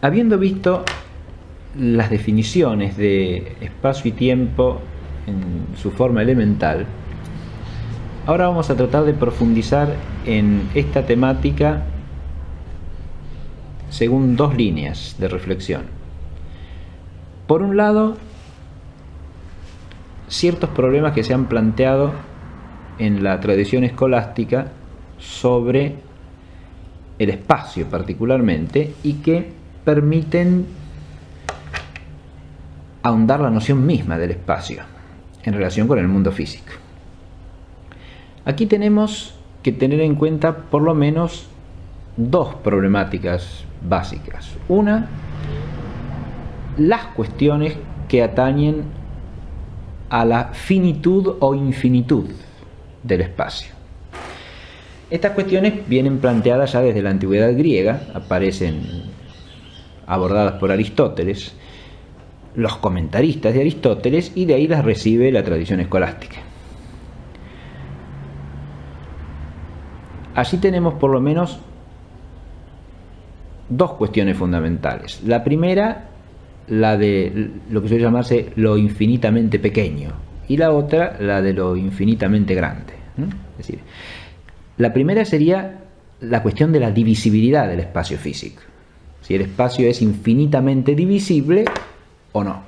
Habiendo visto las definiciones de espacio y tiempo en su forma elemental, ahora vamos a tratar de profundizar en esta temática según dos líneas de reflexión. Por un lado, ciertos problemas que se han planteado en la tradición escolástica sobre el espacio particularmente y que permiten ahondar la noción misma del espacio en relación con el mundo físico. Aquí tenemos que tener en cuenta por lo menos dos problemáticas básicas. Una, las cuestiones que atañen a la finitud o infinitud del espacio. Estas cuestiones vienen planteadas ya desde la antigüedad griega, aparecen abordadas por Aristóteles, los comentaristas de Aristóteles, y de ahí las recibe la tradición escolástica. Allí tenemos por lo menos dos cuestiones fundamentales. La primera, la de lo que suele llamarse lo infinitamente pequeño, y la otra, la de lo infinitamente grande. Es decir, la primera sería la cuestión de la divisibilidad del espacio físico. Si el espacio es infinitamente divisible o no.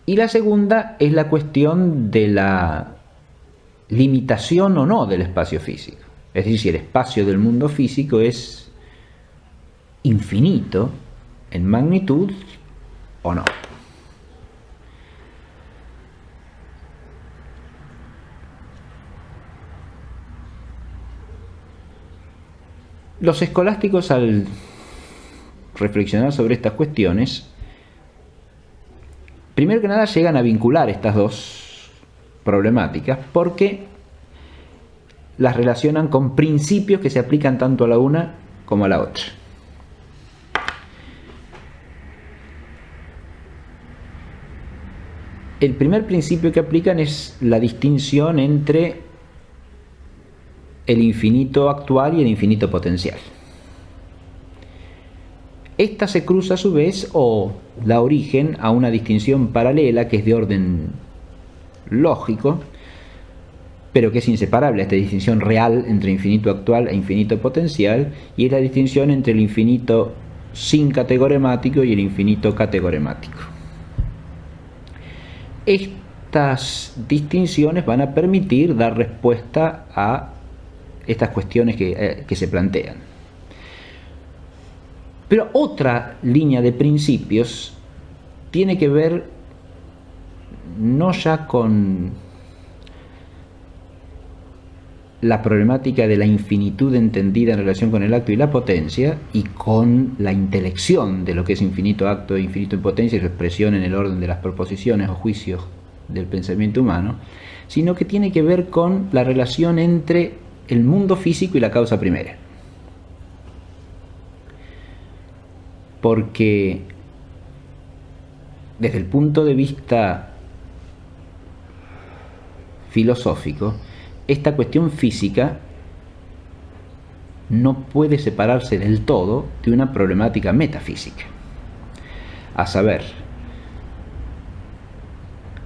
Y la segunda es la cuestión de la limitación o no del espacio físico. Es decir, si el espacio del mundo físico es infinito en magnitud o no. Los escolásticos, al reflexionar sobre estas cuestiones, primero que nada llegan a vincular estas dos problemáticas porque las relacionan con principios que se aplican tanto a la una como a la otra. El primer principio que aplican es la distinción entre el infinito actual y el infinito potencial. Esta se cruza a su vez o da origen a una distinción paralela que es de orden lógico, pero que es inseparable a esta distinción real entre infinito actual e infinito potencial, y es la distinción entre el infinito sin categoremático y el infinito categoremático. Estas distinciones van a permitir dar respuesta a estas cuestiones que se plantean. Pero otra línea de principios tiene que ver no ya con la problemática de la infinitud entendida en relación con el acto y la potencia y con la intelección de lo que es infinito acto e infinito potencia y su expresión en el orden de las proposiciones o juicios del pensamiento humano, sino que tiene que ver con la relación entre el mundo físico y la causa primera. Porque desde el punto de vista filosófico, esta cuestión física no puede separarse del todo de una problemática metafísica. A saber,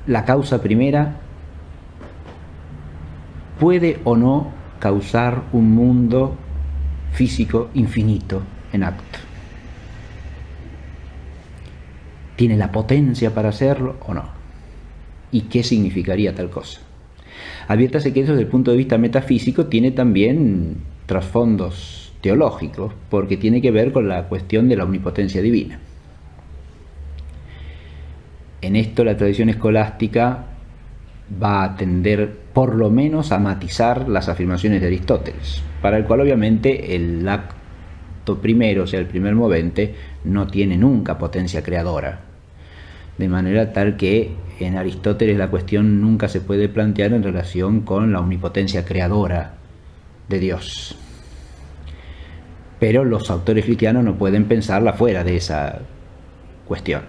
la causa primera puede o no causar un mundo físico infinito en acto. ¿Tiene la potencia para hacerlo o no? ¿Y qué significaría tal cosa? Adviértase que eso desde el punto de vista metafísico tiene también trasfondos teológicos, porque tiene que ver con la cuestión de la omnipotencia divina. En esto la tradición escolástica va a tender por lo menos a matizar las afirmaciones de Aristóteles, para el cual obviamente el acto primero, o sea el primer movente, no tiene nunca potencia creadora, de manera tal que en Aristóteles la cuestión nunca se puede plantear en relación con la omnipotencia creadora de Dios. Pero los autores cristianos no pueden pensarla fuera de esa cuestión,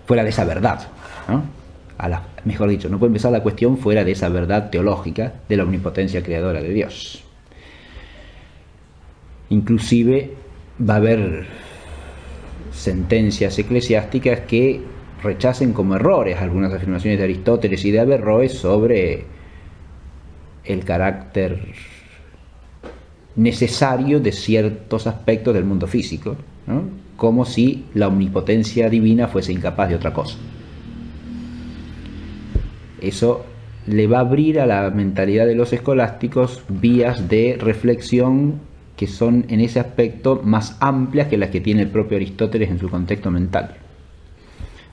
fuera de esa verdad, ¿no? Mejor dicho, no pueden pensar la cuestión fuera de esa verdad teológica de la omnipotencia creadora de Dios. Inclusive va a haber sentencias eclesiásticas que rechacen como errores algunas afirmaciones de Aristóteles y de Averroes sobre el carácter necesario de ciertos aspectos del mundo físico, ¿no? Como si la omnipotencia divina fuese incapaz de otra cosa. Eso le va a abrir a la mentalidad de los escolásticos vías de reflexión que son en ese aspecto más amplias que las que tiene el propio Aristóteles en su contexto mental.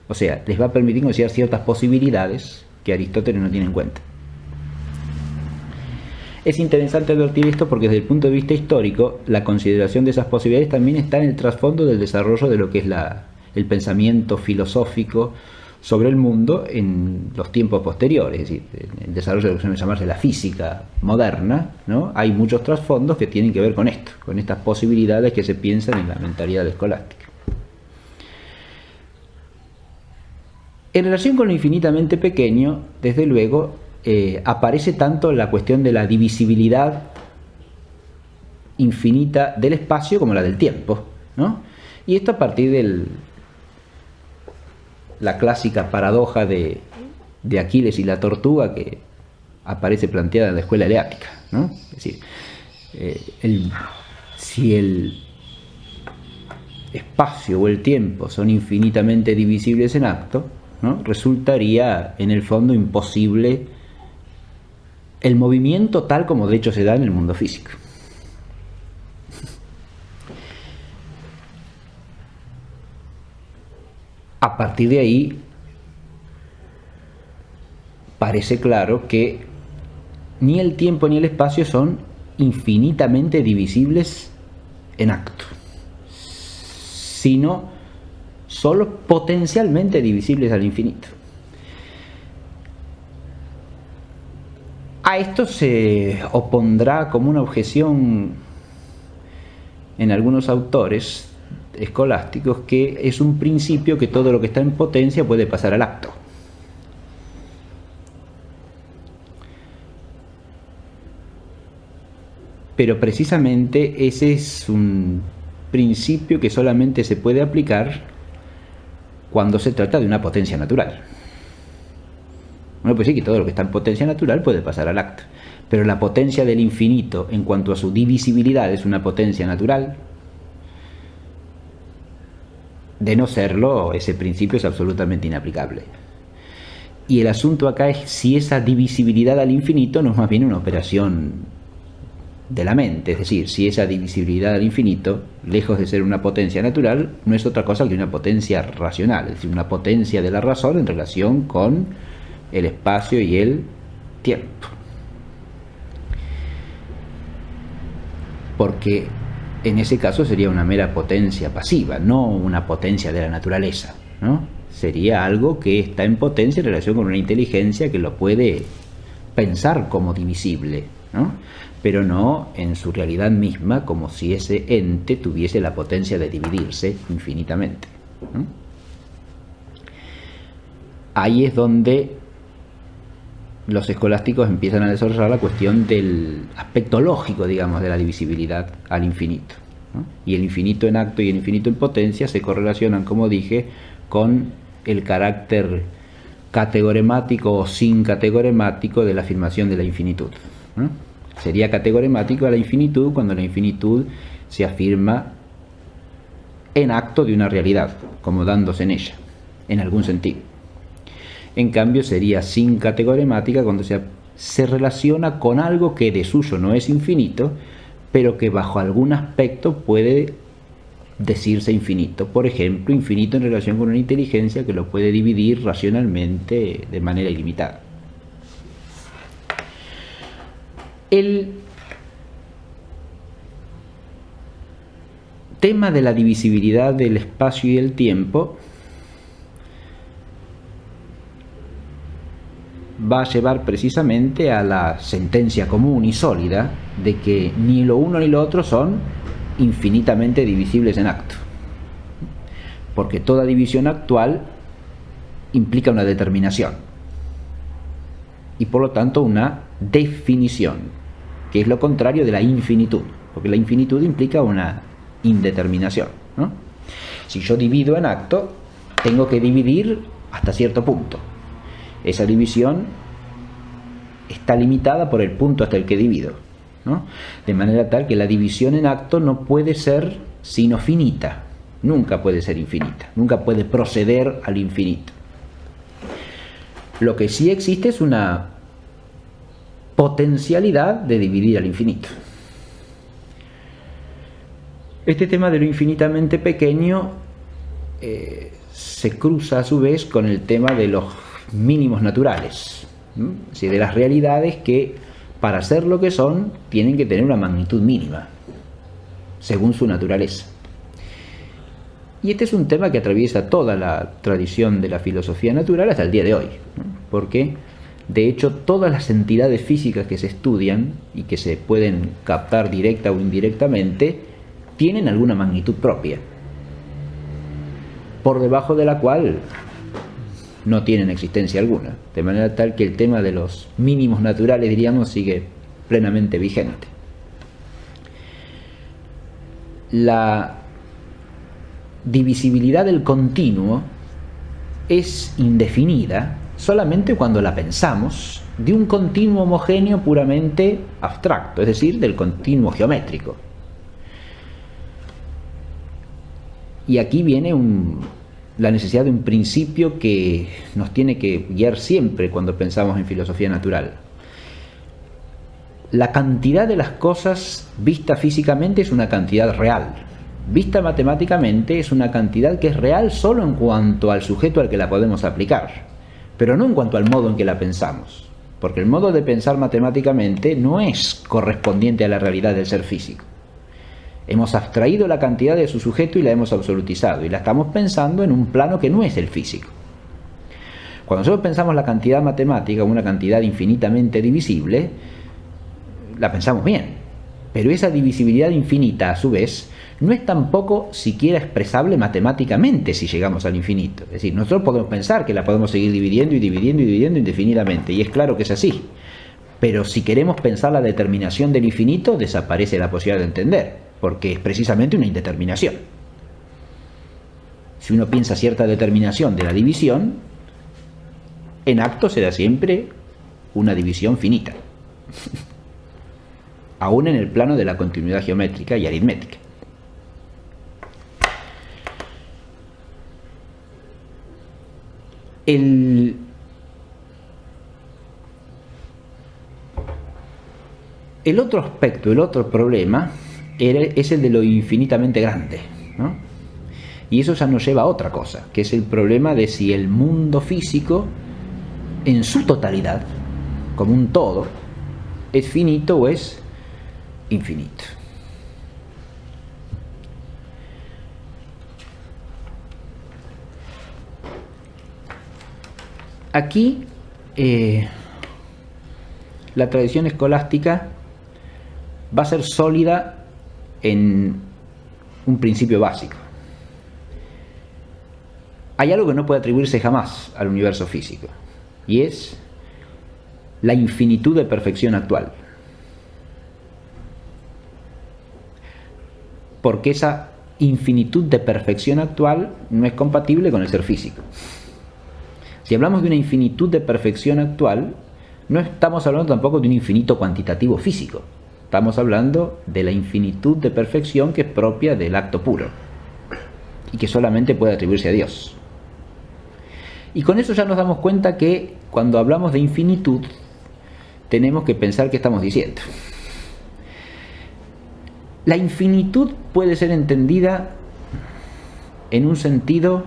O sea, les va a permitir considerar ciertas posibilidades que Aristóteles no tiene en cuenta. Es interesante advertir esto porque desde el punto de vista histórico, la consideración de esas posibilidades también está en el trasfondo del desarrollo de lo que es el pensamiento filosófico sobre el mundo en los tiempos posteriores, es decir, el desarrollo de lo que suele llamarse la física moderna, ¿no? Hay muchos trasfondos que tienen que ver con esto, con estas posibilidades que se piensan en la mentalidad escolástica. En relación con lo infinitamente pequeño, desde luego, aparece tanto la cuestión de la divisibilidad infinita del espacio como la del tiempo, ¿no? Y esto a partir de la clásica paradoja de Aquiles y la tortuga que aparece planteada en la escuela eleática, ¿no? Es decir, si el espacio o el tiempo son infinitamente divisibles en acto, ¿no? Resultaría en el fondo imposible el movimiento tal como de hecho se da en el mundo físico. A partir de ahí parece claro que ni el tiempo ni el espacio son infinitamente divisibles en acto, sino solo potencialmente divisibles al infinito. A esto se opondrá como una objeción en algunos autores escolásticos que es un principio que todo lo que está en potencia puede pasar al acto. Pero precisamente ese es un principio que solamente se puede aplicar cuando se trata de una potencia natural. Uno puede decir que todo lo que está en potencia natural puede pasar al acto, pero la potencia del infinito en cuanto a su divisibilidad es una potencia natural. De no serlo, ese principio es absolutamente inaplicable. Y el asunto acá es si esa divisibilidad al infinito no es más bien una operación de la mente, es decir, si esa divisibilidad al infinito, lejos de ser una potencia natural, no es otra cosa que una potencia racional, es decir, una potencia de la razón en relación con el espacio y el tiempo. Porque en ese caso sería una mera potencia pasiva, no una potencia de la naturaleza, ¿no? Sería algo que está en potencia en relación con una inteligencia que lo puede pensar como divisible, ¿no? Pero no en su realidad misma, como si ese ente tuviese la potencia de dividirse infinitamente, ¿no? Ahí es donde los escolásticos empiezan a desarrollar la cuestión del aspecto lógico, digamos, de la divisibilidad al infinito, ¿no? Y el infinito en acto y el infinito en potencia se correlacionan, como dije, con el carácter categoremático o sin categoremático de la afirmación de la infinitud, ¿no? Sería categoremático a la infinitud cuando la infinitud se afirma en acto de una realidad, como dándose en ella, en algún sentido. En cambio sería sin categoremática cuando se relaciona con algo que de suyo no es infinito, pero que bajo algún aspecto puede decirse infinito. Por ejemplo, infinito en relación con una inteligencia que lo puede dividir racionalmente de manera ilimitada. El tema de la divisibilidad del espacio y el tiempo va a llevar precisamente a la sentencia común y sólida de que ni lo uno ni lo otro son infinitamente divisibles en acto, porque toda división actual implica una determinación y por lo tanto una definición, que es lo contrario de la infinitud. porque la infinitud implica una indeterminación, ¿no? Si yo divido en acto, tengo que dividir hasta cierto punto. Esa división está limitada por el punto hasta el que divido, ¿no? De manera tal que la división en acto no puede ser sino finita, nunca puede ser infinita, nunca puede proceder al infinito. Lo que sí existe es una potencialidad de dividir al infinito. Este tema de lo infinitamente pequeño se cruza a su vez con el tema de los mínimos naturales, es decir, de las realidades que para ser lo que son tienen que tener una magnitud mínima según su naturaleza. Y este es un tema que atraviesa toda la tradición de la filosofía natural hasta el día de hoy, ¿no? Porque de hecho todas las entidades físicas que se estudian y que se pueden captar directa o indirectamente tienen alguna magnitud propia, por debajo de la cual no tienen existencia alguna, de manera tal que el tema de los mínimos naturales, diríamos, sigue plenamente vigente. La divisibilidad del continuo es indefinida solamente cuando la pensamos de un continuo homogéneo puramente abstracto, es decir, del continuo geométrico. Y aquí viene la necesidad de un principio que nos tiene que guiar siempre cuando pensamos en filosofía natural. La cantidad de las cosas vista físicamente es una cantidad real. Vista matemáticamente es una cantidad que es real solo en cuanto al sujeto al que la podemos aplicar, pero no en cuanto al modo en que la pensamos, porque el modo de pensar matemáticamente no es correspondiente a la realidad del ser físico. Hemos abstraído la cantidad de su sujeto y la hemos absolutizado, y la estamos pensando en un plano que no es el físico. Cuando nosotros pensamos la cantidad matemática como una cantidad infinitamente divisible, la pensamos bien, pero esa divisibilidad infinita, a su vez, no es tampoco siquiera expresable matemáticamente si llegamos al infinito. Es decir, nosotros podemos pensar que la podemos seguir dividiendo y dividiendo y dividiendo indefinidamente, y es claro que es así. Pero si queremos pensar la determinación del infinito, desaparece la posibilidad de entender, porque es precisamente una indeterminación. Si uno piensa cierta determinación de la división, en acto será siempre una división finita, aún en el plano de la continuidad geométrica y aritmética. El otro aspecto, el otro problema es el de lo infinitamente grande, ¿no? Y eso ya nos lleva a otra cosa, que es el problema de si el mundo físico en su totalidad, como un todo, es finito o es infinito. Aquí la tradición escolástica va a ser sólida en un principio básico. Hay algo que no puede atribuirse jamás al universo físico, y es la infinitud de perfección actual. Porque esa infinitud de perfección actual no es compatible con el ser físico. Si hablamos de una infinitud de perfección actual, no estamos hablando tampoco de un infinito cuantitativo físico. Estamos hablando de la infinitud de perfección que es propia del acto puro y que solamente puede atribuirse a Dios. Y con eso ya nos damos cuenta que cuando hablamos de infinitud tenemos que pensar qué estamos diciendo. La infinitud puede ser entendida en un sentido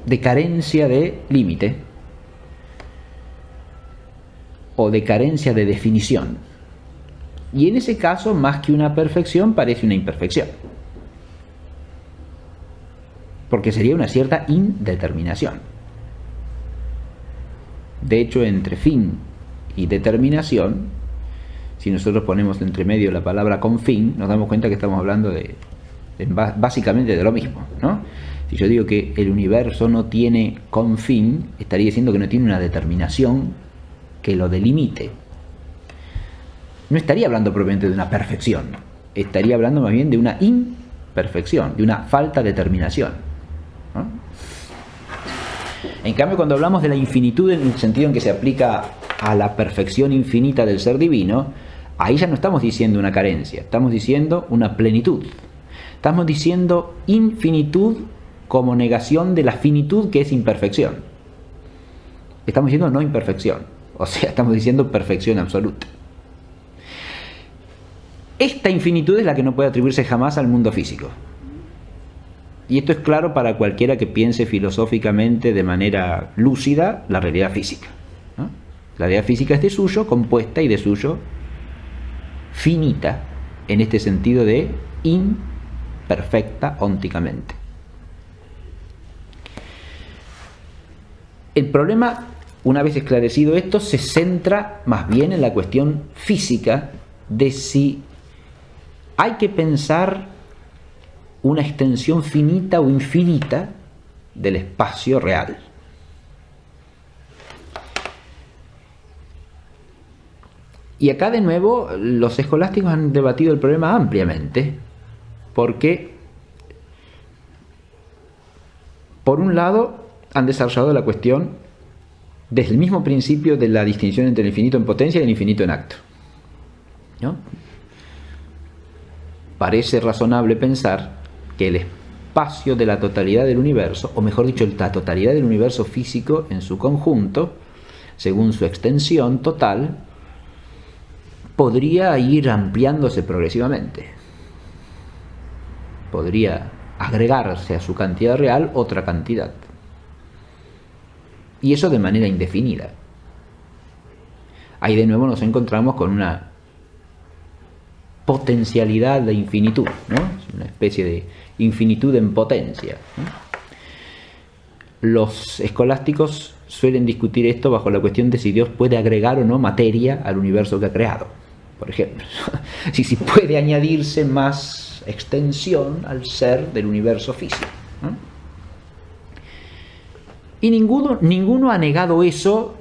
de carencia de límite o de carencia de definición. Y en ese caso, más que una perfección, parece una imperfección, porque sería una cierta indeterminación. De hecho, entre fin y determinación, si nosotros ponemos entre medio la palabra con fin, nos damos cuenta que estamos hablando básicamente de lo mismo, ¿no? Si yo digo que el universo no tiene confín, estaría diciendo que no tiene una determinación que lo delimite, no estaría hablando propiamente de una perfección, estaría hablando más bien de una imperfección, de una falta de terminación, ¿no? En cambio, cuando hablamos de la infinitud en el sentido en que se aplica a la perfección infinita del ser divino, ahí ya no estamos diciendo una carencia, estamos diciendo una plenitud. Estamos diciendo infinitud como negación de la finitud que es imperfección. Estamos diciendo no imperfección, o sea, estamos diciendo perfección absoluta. Esta infinitud es la que no puede atribuirse jamás al mundo físico. Y esto es claro para cualquiera que piense filosóficamente de manera lúcida la realidad física, ¿no? La realidad física es de suyo compuesta y de suyo finita, en este sentido de imperfecta ónticamente. El problema, una vez esclarecido esto, se centra más bien en la cuestión física de si hay que pensar una extensión finita o infinita del espacio real. Y acá de nuevo los escolásticos han debatido el problema ampliamente, porque por un lado han desarrollado la cuestión desde el mismo principio de la distinción entre el infinito en potencia y el infinito en acto, ¿no? Parece razonable pensar que el espacio de la totalidad del universo, o mejor dicho, la totalidad del universo físico en su conjunto, según su extensión total, podría ir ampliándose progresivamente. Podría agregarse a su cantidad real otra cantidad. Y eso de manera indefinida. Ahí de nuevo nos encontramos con una potencialidad de infinitud, ¿no? Una especie de infinitud en potencia, ¿no? Los escolásticos suelen discutir esto bajo la cuestión de si Dios puede agregar o no materia al universo que ha creado, por ejemplo. Si puede añadirse más extensión al ser del universo físico, ¿no? Y ninguno ha negado eso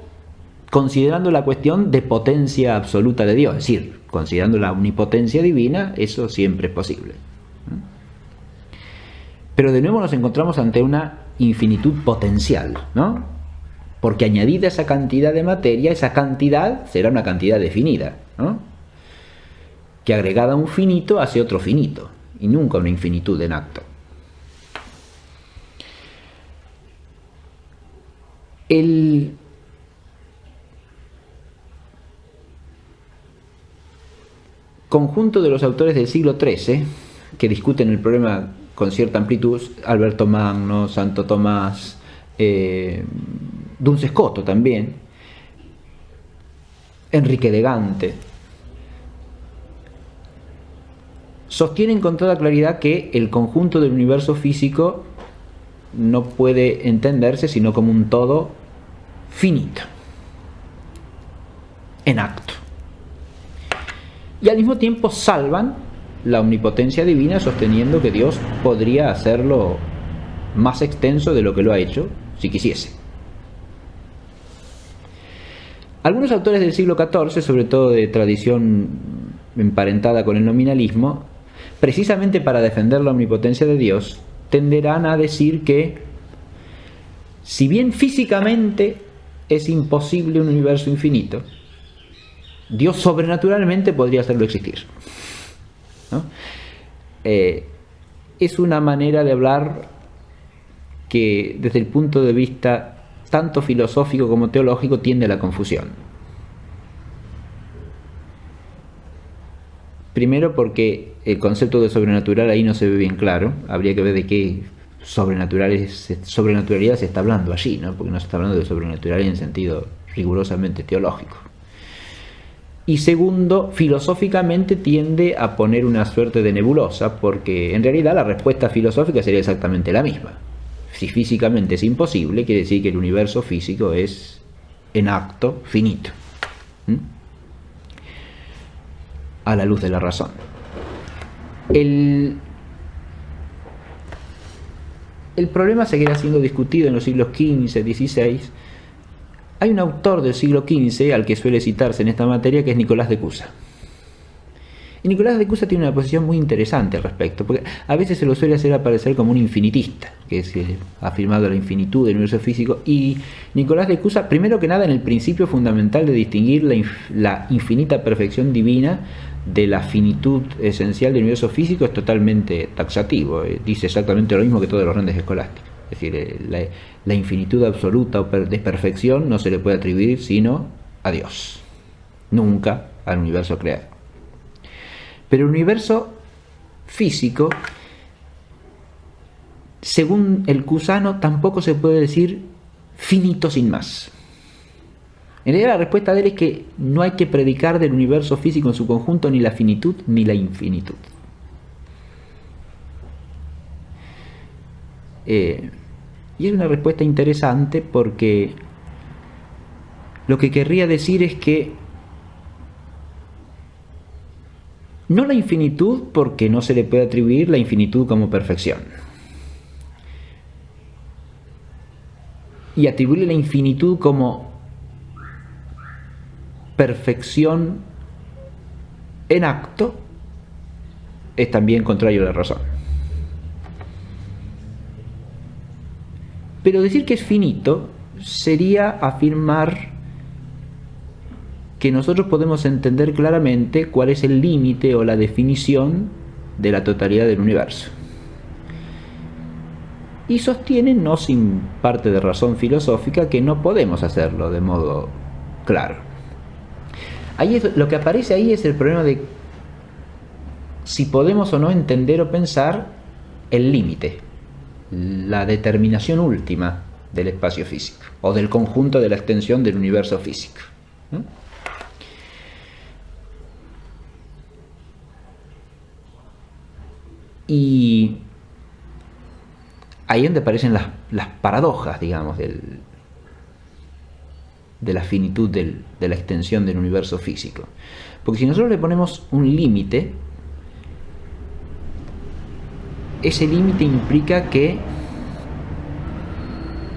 considerando la cuestión de potencia absoluta de Dios, es decir, considerando la omnipotencia divina, eso siempre es posible. Pero de nuevo nos encontramos ante una infinitud potencial, ¿no? Porque añadida esa cantidad de materia, esa cantidad será una cantidad definida, ¿no? Que agregada a un finito hace otro finito, y nunca una infinitud en acto. El conjunto de los autores del siglo XIII, que discuten el problema con cierta amplitud, Alberto Magno, Santo Tomás, Duns Scoto también, Enrique de Gante, sostienen con toda claridad que el conjunto del universo físico no puede entenderse sino como un todo finito, en acto. Y al mismo tiempo salvan la omnipotencia divina sosteniendo que Dios podría hacerlo más extenso de lo que lo ha hecho si quisiese. Algunos autores del siglo XIV, sobre todo de tradición emparentada con el nominalismo, precisamente para defender la omnipotencia de Dios, tenderán a decir que si bien físicamente es imposible un universo infinito, Dios sobrenaturalmente podría hacerlo existir, ¿no? Es una manera de hablar que desde el punto de vista tanto filosófico como teológico tiende a la confusión. Primero porque el concepto de sobrenatural ahí no se ve bien claro, habría que ver de qué sobrenaturalidad se está hablando allí, ¿no? Porque no se está hablando de sobrenatural en sentido rigurosamente teológico. Y segundo, filosóficamente tiende a poner una suerte de nebulosa, porque en realidad la respuesta filosófica sería exactamente la misma. Si físicamente es imposible, quiere decir que el universo físico es en acto finito, a la luz de la razón. El problema seguirá siendo discutido en los siglos XV, XVI, Hay un autor del siglo XV al que suele citarse en esta materia, que es Nicolás de Cusa. Y Nicolás de Cusa tiene una posición muy interesante al respecto, porque a veces se lo suele hacer aparecer como un infinitista, que ha afirmado la infinitud del universo físico, y Nicolás de Cusa, primero que nada, en el principio fundamental de distinguir la infinita perfección divina de la finitud esencial del universo físico, es totalmente taxativo, dice exactamente lo mismo que todos los grandes escolásticos. Es decir, la infinitud absoluta de perfección no se le puede atribuir sino a Dios, nunca al universo creado. Pero el universo físico, según el cusano, tampoco se puede decir finito sin más. En realidad la respuesta de él es que no hay que predicar del universo físico en su conjunto ni la finitud ni la infinitud. Y es una respuesta interesante porque lo que querría decir es que no la infinitud, porque no se le puede atribuir la infinitud como perfección. Y atribuirle la infinitud como perfección en acto es también contrario a la razón. Pero decir que es finito sería afirmar que nosotros podemos entender claramente cuál es el límite o la definición de la totalidad del universo. Y sostiene, no sin parte de razón filosófica, que no podemos hacerlo de modo claro. Lo que aparece ahí es el problema de si podemos o no entender o pensar el límite, la determinación última del espacio físico o del conjunto de la extensión del universo físico. Y ahí es donde aparecen las paradojas, digamos, de la finitud de la extensión del universo físico. Porque si nosotros le ponemos un límite, ese límite implica que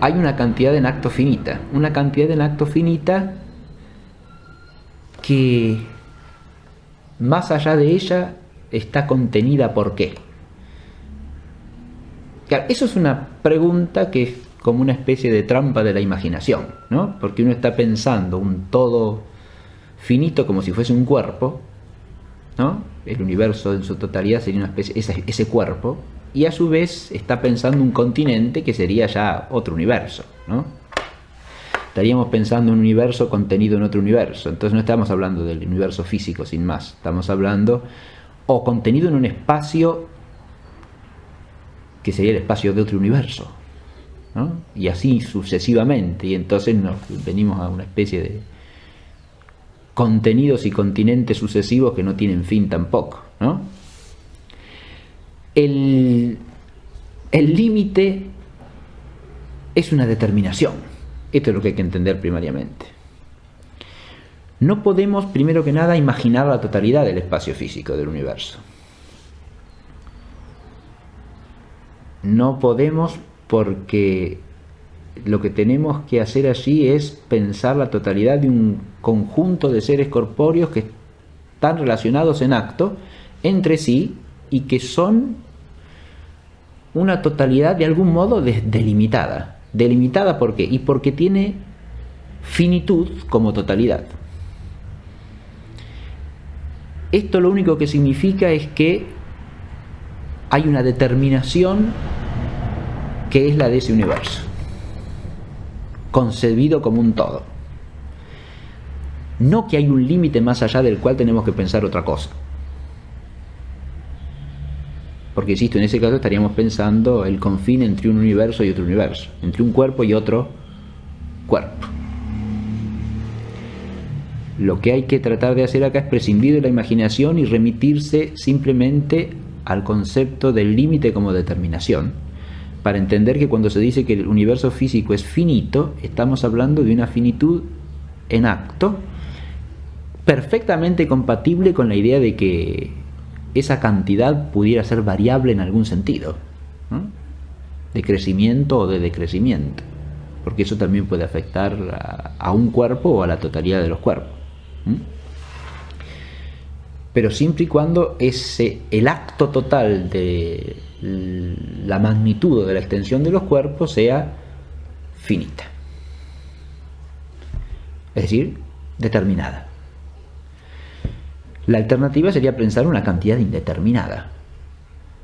hay una cantidad en acto finita, que más allá de ella está contenida ¿por qué? Claro, eso es una pregunta que es como una especie de trampa de la imaginación, ¿no? Porque uno está pensando un todo finito como si fuese un cuerpo, ¿no? El universo en su totalidad sería una especie, ese cuerpo, y a su vez está pensando un continente que sería ya otro universo, ¿no? Estaríamos pensando en un universo contenido en otro universo. Entonces no estamos hablando del universo físico sin más, estamos hablando o contenido en un espacio que sería el espacio de otro universo, ¿no? Y así sucesivamente, y entonces nos venimos a una especie de contenidos y continentes sucesivos que no tienen fin tampoco, ¿no? El límite es una determinación. Esto es lo que hay que entender primariamente. No podemos, primero que nada, imaginar la totalidad del espacio físico del universo. No podemos, porque lo que tenemos que hacer allí es pensar la totalidad de un conjunto de seres corpóreos que están relacionados en acto entre sí y que son una totalidad de algún modo delimitada. ¿Delimitada por qué? Y porque tiene finitud como totalidad. Esto lo único que significa es que hay una determinación que es la de ese universo, concebido como un todo. No que hay un límite más allá del cual tenemos que pensar otra cosa. Porque, insisto, en ese caso estaríamos pensando el confín entre un universo y otro universo, entre un cuerpo y otro cuerpo. Lo que hay que tratar de hacer acá es prescindir de la imaginación y remitirse simplemente al concepto del límite como determinación, para entender que cuando se dice que el universo físico es finito, estamos hablando de una finitud en acto, perfectamente compatible con la idea de que esa cantidad pudiera ser variable en algún sentido, ¿no? De crecimiento o de decrecimiento. porque eso también puede afectar a un cuerpo o a la totalidad de los cuerpos. Pero siempre y cuando el acto total de la magnitud de la extensión de los cuerpos sea finita, es decir, determinada. La alternativa sería pensar una cantidad indeterminada,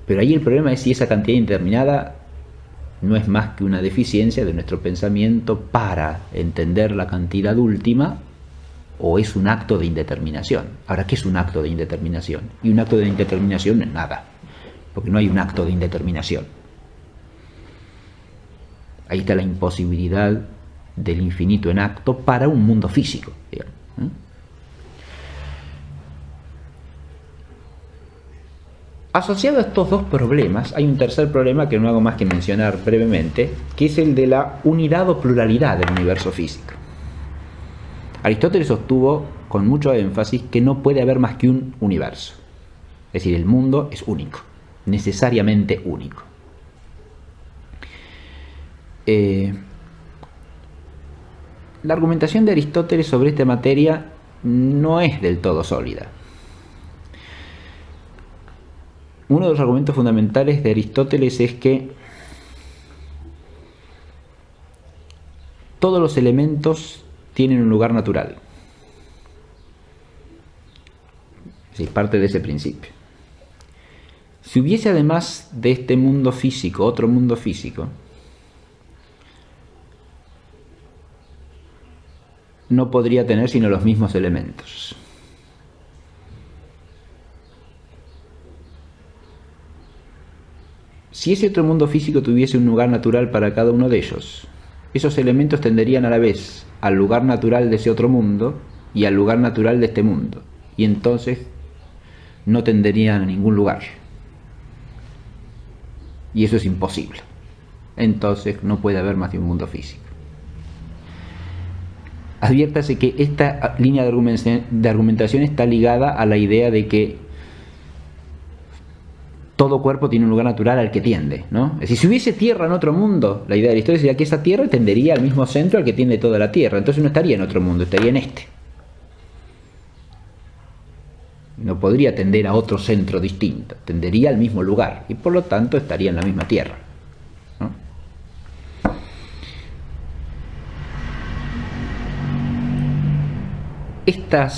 pero ahí el problema es si esa cantidad indeterminada no es más que una deficiencia de nuestro pensamiento para entender la cantidad última, o es un acto de indeterminación. Ahora, ¿qué es un acto de indeterminación? Y un acto de indeterminación no es nada, porque no hay un acto de indeterminación. Ahí está la imposibilidad del infinito en acto para un mundo físico, digamos. Asociado a estos dos problemas, hay un tercer problema que no hago más que mencionar brevemente, que es el de la unidad o pluralidad del universo físico. Aristóteles sostuvo con mucho énfasis que no puede haber más que un universo. Es decir, el mundo es único, necesariamente único. La argumentación de Aristóteles sobre esta materia no es del todo sólida. Uno de los argumentos fundamentales de Aristóteles es que todos los elementos tienen un lugar natural. Es decir, parte de ese principio. Si hubiese además de este mundo físico otro mundo físico, no podría tener sino los mismos elementos. Si ese otro mundo físico tuviese un lugar natural para cada uno de ellos, esos elementos tenderían a la vez al lugar natural de ese otro mundo y al lugar natural de este mundo, y entonces no tenderían a ningún lugar. Y eso es imposible. Entonces no puede haber más de un mundo físico. Adviértase que esta línea de argumentación está ligada a la idea de que todo cuerpo tiene un lugar natural al que tiende, ¿no? Es decir, si hubiese tierra en otro mundo, la idea de Aristóteles sería que esa tierra tendería al mismo centro al que tiende toda la tierra. Entonces no estaría en otro mundo, estaría en este. No podría tender a otro centro distinto, tendería al mismo lugar y por lo tanto estaría en la misma tierra, ¿no? Esta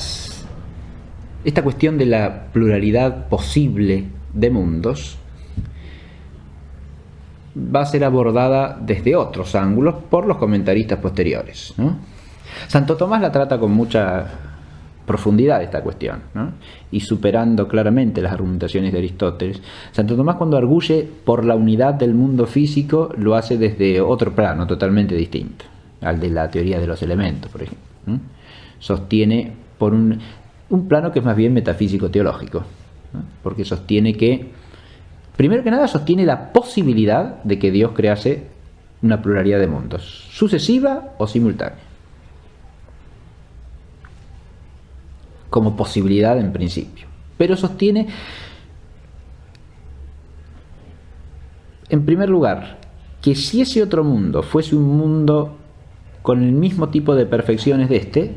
cuestión de la pluralidad posible de mundos va a ser abordada desde otros ángulos por los comentaristas posteriores, ¿no? Santo Tomás la trata con mucha profundidad esta cuestión, ¿no? Y superando claramente las argumentaciones de Aristóteles. Santo Tomás, cuando arguye por la unidad del mundo físico, lo hace desde otro plano totalmente distinto al de la teoría de los elementos, por ejemplo, ¿no? Sostiene por un plano que es más bien metafísico-teológico, ¿no? Porque sostiene que, primero que nada, sostiene la posibilidad de que Dios crease una pluralidad de mundos, sucesiva o simultánea, como posibilidad en principio. Pero sostiene, en primer lugar, que si ese otro mundo fuese un mundo con el mismo tipo de perfecciones de este,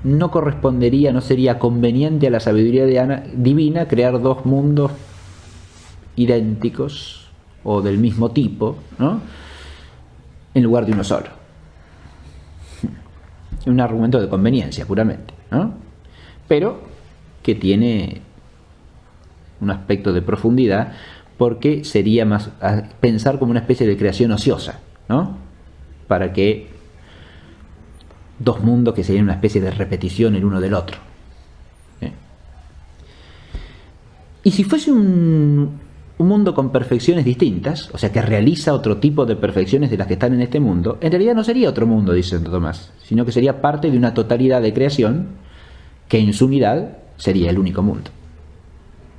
no correspondería, no sería conveniente a la sabiduría divina crear dos mundos idénticos o del mismo tipo, ¿no?, en lugar de uno solo. Es un argumento de conveniencia puramente, ¿no?, pero que tiene un aspecto de profundidad, porque sería más pensar como una especie de creación ociosa, ¿no?, para que dos mundos que serían una especie de repetición el uno del otro. Y si fuese un mundo con perfecciones distintas, o sea, que realiza otro tipo de perfecciones de las que están en este mundo, en realidad no sería otro mundo, dice Santo Tomás, sino que sería parte de una totalidad de creación que en su unidad sería el único mundo.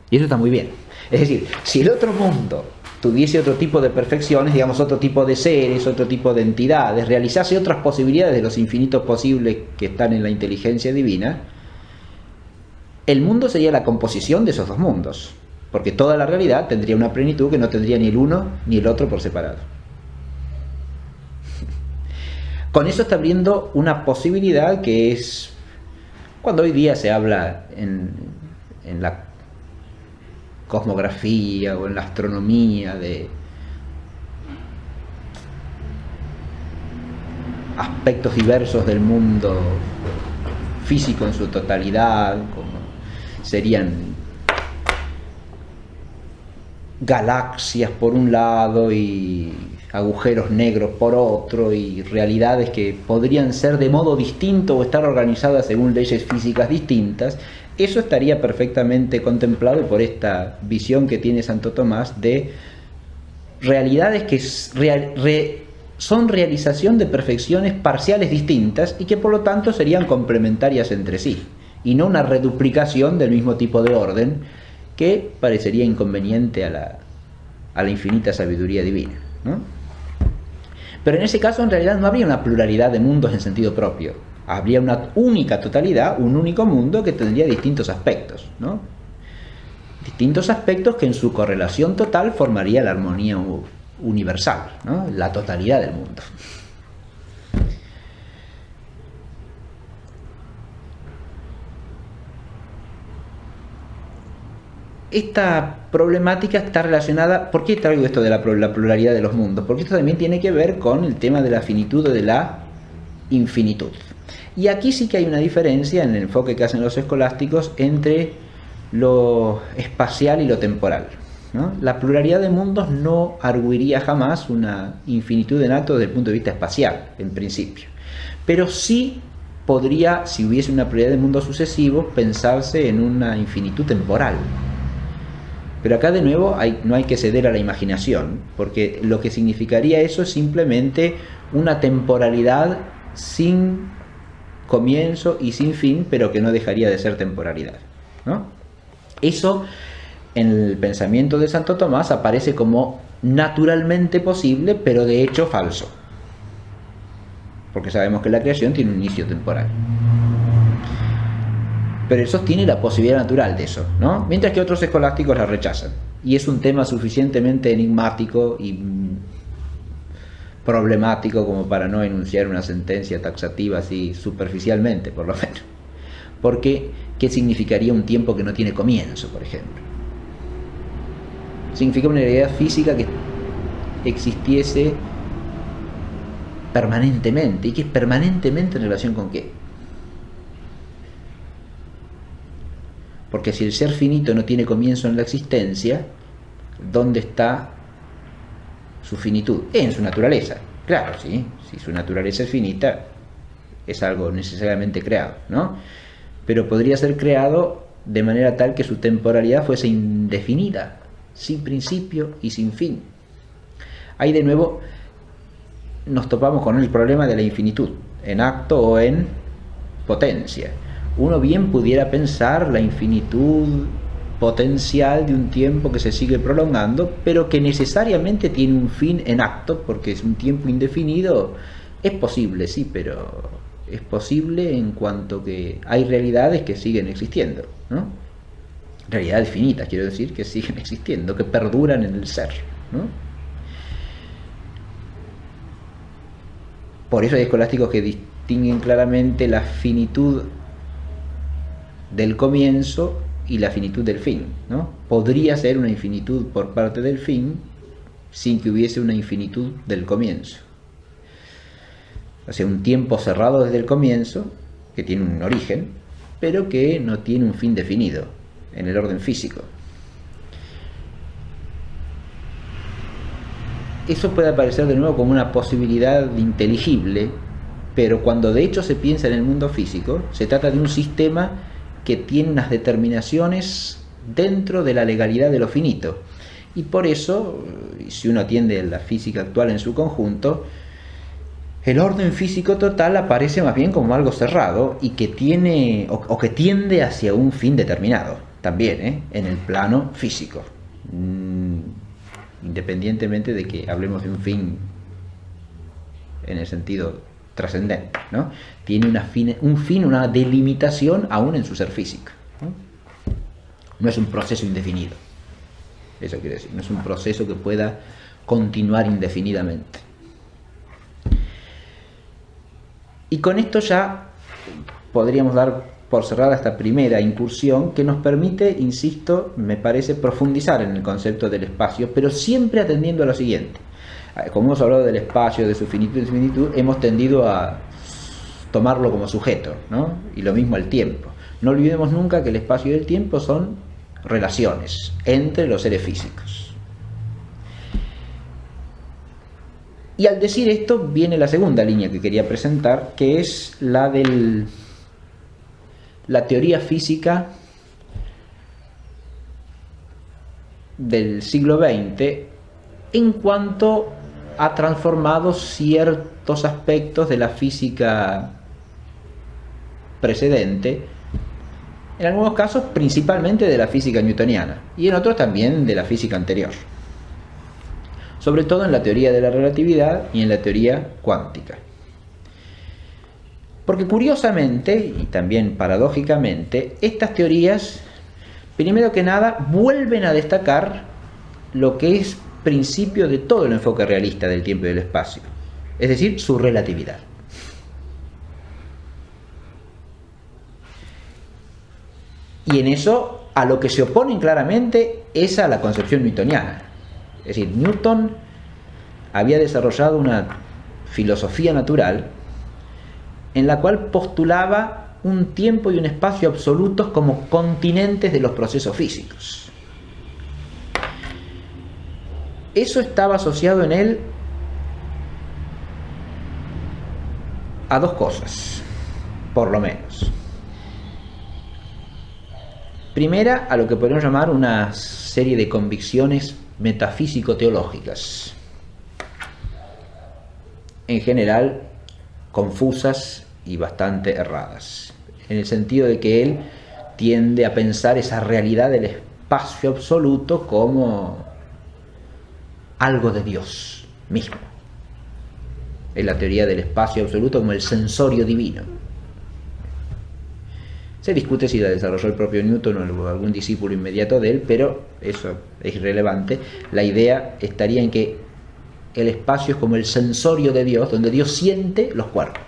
Y eso está muy bien. Es decir, si el otro mundo tuviese otro tipo de perfecciones, digamos, otro tipo de seres, otro tipo de entidades, realizase otras posibilidades de los infinitos posibles que están en la inteligencia divina, el mundo sería la composición de esos dos mundos, porque toda la realidad tendría una plenitud que no tendría ni el uno ni el otro por separado. Con eso está abriendo una posibilidad que es, cuando hoy día se habla en la cosmografía o en la astronomía de aspectos diversos del mundo físico en su totalidad, como serían galaxias por un lado y agujeros negros por otro, y realidades que podrían ser de modo distinto o estar organizadas según leyes físicas distintas, eso estaría perfectamente contemplado por esta visión que tiene Santo Tomás de realidades que son realización de perfecciones parciales distintas y que por lo tanto serían complementarias entre sí, y no una reduplicación del mismo tipo de orden que parecería inconveniente a la infinita sabiduría divina, ¿no? Pero en ese caso en realidad no habría una pluralidad de mundos en sentido propio, habría una única totalidad, un único mundo que tendría distintos aspectos, ¿no? Distintos aspectos que en su correlación total formaría la armonía universal, ¿no? La totalidad del mundo. Esta problemática está relacionada. ¿Por qué traigo esto de la pluralidad de los mundos? Porque esto también tiene que ver con el tema de la finitud o de la infinitud. Y aquí sí que hay una diferencia en el enfoque que hacen los escolásticos entre lo espacial y lo temporal, ¿no? La pluralidad de mundos no arguiría jamás una infinitud en acto desde el punto de vista espacial, en principio. Pero sí podría, si hubiese una pluralidad de mundos sucesivos, pensarse en una infinitud temporal. Pero acá de nuevo no hay que ceder a la imaginación, porque lo que significaría eso es simplemente una temporalidad sin comienzo y sin fin, pero que no dejaría de ser temporalidad, ¿no? Eso en el pensamiento de Santo Tomás aparece como naturalmente posible, pero de hecho falso, porque sabemos que la creación tiene un inicio temporal. Pero él sostiene la posibilidad natural de eso, ¿no? Mientras que otros escolásticos la rechazan. Y es un tema suficientemente enigmático y problemático como para no enunciar una sentencia taxativa así superficialmente, por lo menos. Porque, ¿qué significaría un tiempo que no tiene comienzo, por ejemplo? Significa una realidad física que existiese permanentemente. ¿Y qué es permanentemente en relación con qué? Porque si el ser finito no tiene comienzo en la existencia, ¿dónde está su finitud? En su naturaleza. Claro, sí, si su naturaleza es finita, es algo necesariamente creado, ¿no? Pero podría ser creado de manera tal que su temporalidad fuese indefinida, sin principio y sin fin. Ahí de nuevo nos topamos con el problema de la infinitud, en acto o en potencia. Uno bien pudiera pensar la infinitud potencial de un tiempo que se sigue prolongando, pero que necesariamente tiene un fin en acto, porque es un tiempo indefinido. Es posible, sí, pero es posible en cuanto que hay realidades que siguen existiendo, ¿no? Realidades finitas, quiero decir, que siguen existiendo, que perduran en el ser, ¿no? Por eso hay escolásticos que distinguen claramente la finitud del comienzo y la finitud del fin, ¿no? Podría ser una infinitud por parte del fin sin que hubiese una infinitud del comienzo. O sea, un tiempo cerrado desde el comienzo, que tiene un origen, pero que no tiene un fin definido en el orden físico. Eso puede aparecer de nuevo como una posibilidad inteligible, pero cuando de hecho se piensa en el mundo físico, se trata de un sistema que tiene unas determinaciones dentro de la legalidad de lo finito. Y por eso, si uno atiende a la física actual en su conjunto, el orden físico total aparece más bien como algo cerrado y que tiene o que tiende hacia un fin determinado, también, en el plano físico. Independientemente de que hablemos de un fin en el sentido trascendente, ¿no? Tiene un fin, una delimitación aún en su ser físico, ¿no? No es un proceso indefinido, eso quiere decir, no es un proceso que pueda continuar indefinidamente. Y con esto ya podríamos dar por cerrada esta primera incursión que nos permite, insisto, me parece, profundizar en el concepto del espacio, pero siempre atendiendo a lo siguiente. Como hemos hablado del espacio, de su finitud y su finitud, hemos tendido a tomarlo como sujeto, ¿no? Y lo mismo el tiempo. No olvidemos nunca que el espacio y el tiempo son relaciones entre los seres físicos. Y al decir esto viene la segunda línea que quería presentar, que es la de la teoría física del siglo XX en cuanto ha transformado ciertos aspectos de la física precedente, en algunos casos principalmente de la física newtoniana y en otros también de la física anterior, sobre todo en la teoría de la relatividad y en la teoría cuántica. Porque curiosamente, y también paradójicamente, estas teorías, primero que nada, vuelven a destacar lo que es principio de todo el enfoque realista del tiempo y del espacio, es decir, su relatividad. Y en eso a lo que se oponen claramente es a la concepción newtoniana. Es decir, Newton había desarrollado una filosofía natural en la cual postulaba un tiempo y un espacio absolutos como continentes de los procesos físicos. Eso estaba asociado en él a dos cosas, por lo menos. Primera, a lo que podríamos llamar una serie de convicciones metafísico-teológicas, en general confusas y bastante erradas, en el sentido de que él tiende a pensar esa realidad del espacio absoluto como algo de Dios mismo. Es la teoría del espacio absoluto como el sensorio divino. Se discute si la desarrolló el propio Newton o algún discípulo inmediato de él, pero eso es irrelevante. La idea estaría en que el espacio es como el sensorio de Dios, donde Dios siente los cuerpos.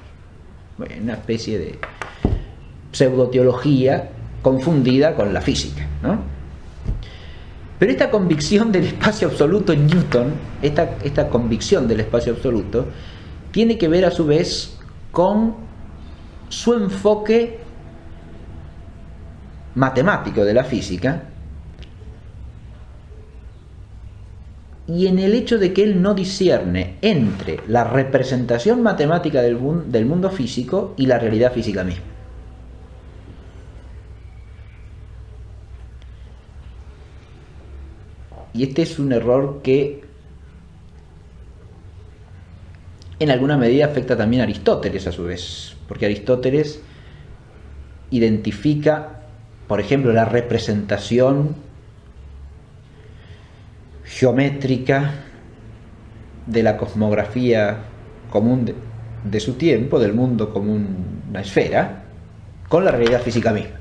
Bueno, una especie de pseudoteología confundida con la física, ¿no? Pero esta convicción del espacio absoluto en Newton, esta convicción del espacio absoluto, tiene que ver a su vez con su enfoque matemático de la física y en el hecho de que él no discierne entre la representación matemática del mundo físico y la realidad física misma. Y este es un error que en alguna medida afecta también a Aristóteles a su vez, porque Aristóteles identifica, por ejemplo, la representación geométrica de la cosmografía común de su tiempo, del mundo como una esfera, con la realidad física misma.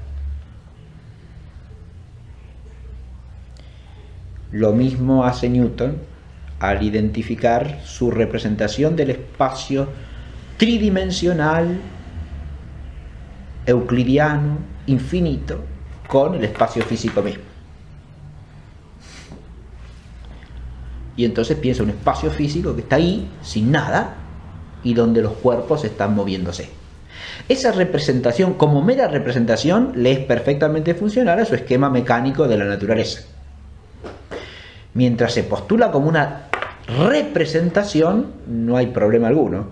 Lo mismo hace Newton al identificar su representación del espacio tridimensional, euclidiano, infinito, con el espacio físico mismo. Y entonces piensa un espacio físico que está ahí, sin nada, y donde los cuerpos están moviéndose. Esa representación, como mera representación, le es perfectamente funcional a su esquema mecánico de la naturaleza. Mientras se postula como una representación, no hay problema alguno.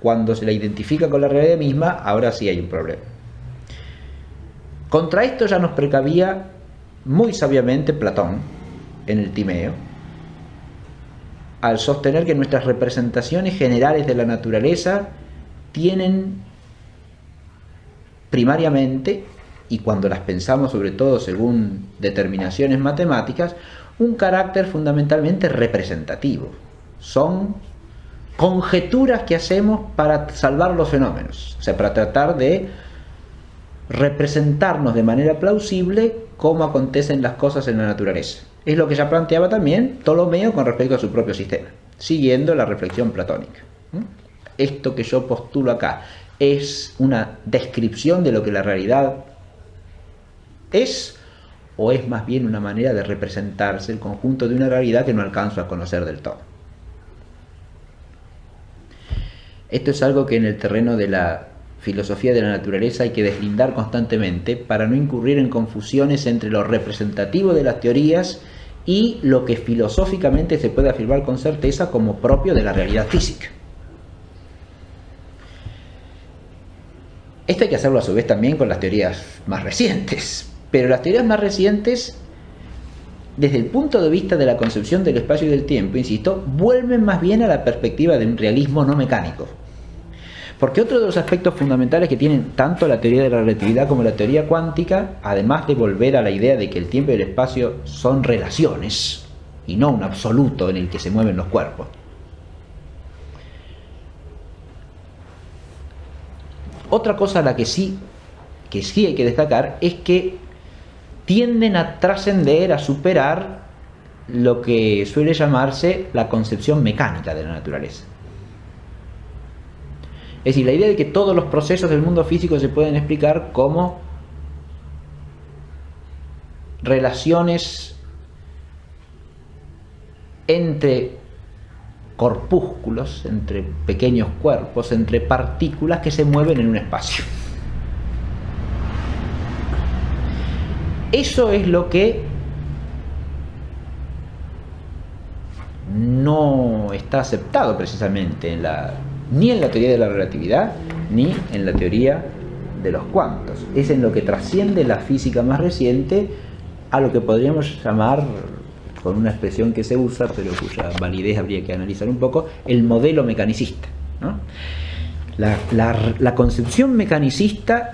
Cuando se la identifica con la realidad misma, ahora sí hay un problema. Contra esto ya nos precavía muy sabiamente Platón en el Timeo, al sostener que nuestras representaciones generales de la naturaleza tienen primariamente, y cuando las pensamos sobre todo según determinaciones matemáticas, un carácter fundamentalmente representativo. Son conjeturas que hacemos para salvar los fenómenos, o sea, para tratar de representarnos de manera plausible cómo acontecen las cosas en la naturaleza. Es lo que ya planteaba también Ptolomeo con respecto a su propio sistema, siguiendo la reflexión platónica. Esto que yo postulo acá ¿Es una descripción de lo que la realidad es? ¿O es más bien una manera de representarse el conjunto de una realidad que no alcanzo a conocer del todo? Esto es algo que en el terreno de la filosofía de la naturaleza hay que deslindar constantemente para no incurrir en confusiones entre lo representativo de las teorías y lo que filosóficamente se puede afirmar con certeza como propio de la realidad física. Esto hay que hacerlo a su vez también con las teorías más recientes, pero las teorías más recientes, desde el punto de vista de la concepción del espacio y del tiempo, insisto, vuelven más bien a la perspectiva de un realismo no mecánico. Porque otro de los aspectos fundamentales que tienen tanto la teoría de la relatividad como la teoría cuántica, además de volver a la idea de que el tiempo y el espacio son relaciones y no un absoluto en el que se mueven los cuerpos, otra cosa a la que sí hay que destacar es que tienden a trascender, a superar lo que suele llamarse la concepción mecánica de la naturaleza. Es decir, la idea de que todos los procesos del mundo físico se pueden explicar como relaciones entre corpúsculos, entre pequeños cuerpos, entre partículas que se mueven en un espacio. Eso es lo que no está aceptado precisamente ni en la teoría de la relatividad ni en la teoría de los cuantos. Es en lo que trasciende la física más reciente a lo que podríamos llamar, con una expresión que se usa pero cuya validez habría que analizar un poco, el modelo mecanicista, ¿no? La concepción mecanicista,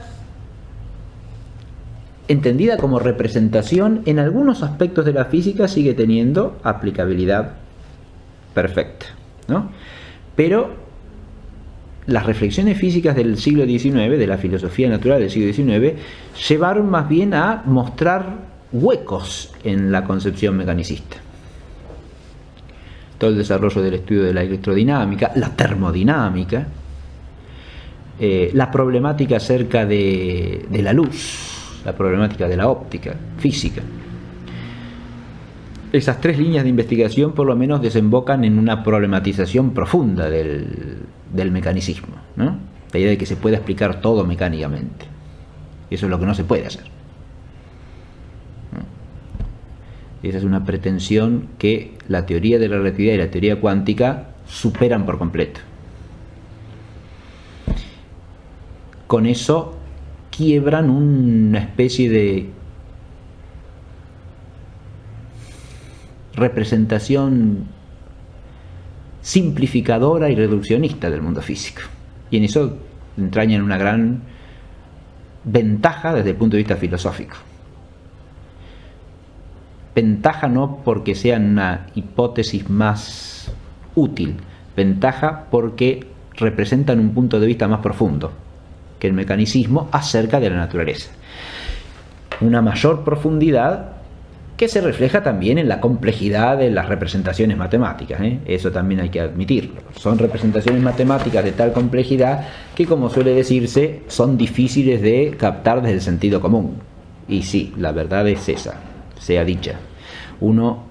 entendida como representación, en algunos aspectos de la física sigue teniendo aplicabilidad perfecta, ¿no? Pero las reflexiones físicas del siglo XIX, de la filosofía natural del siglo XIX, llevaron más bien a mostrar huecos en la concepción mecanicista. Todo el desarrollo del estudio de la electrodinámica, la termodinámica, la problemática acerca de la luz, la problemática de la óptica física. Esas tres líneas de investigación por lo menos desembocan en una problematización profunda del mecanicismo, ¿no? La idea de que se puede explicar todo mecánicamente. Eso es lo que no se puede hacer. Esa es una pretensión que la teoría de la relatividad y la teoría cuántica superan por completo. Con eso quiebran una especie de representación simplificadora y reduccionista del mundo físico. Y en eso entrañan una gran ventaja desde el punto de vista filosófico. Ventaja no porque sea una hipótesis más útil, ventaja porque representan un punto de vista más profundo que el mecanicismo acerca de la naturaleza. Una mayor profundidad que se refleja también en la complejidad de las representaciones matemáticas, ¿eh? Eso también hay que admitirlo. Son representaciones matemáticas de tal complejidad que, como suele decirse, son difíciles de captar desde el sentido común. Y sí, la verdad es esa, sea dicha. Uno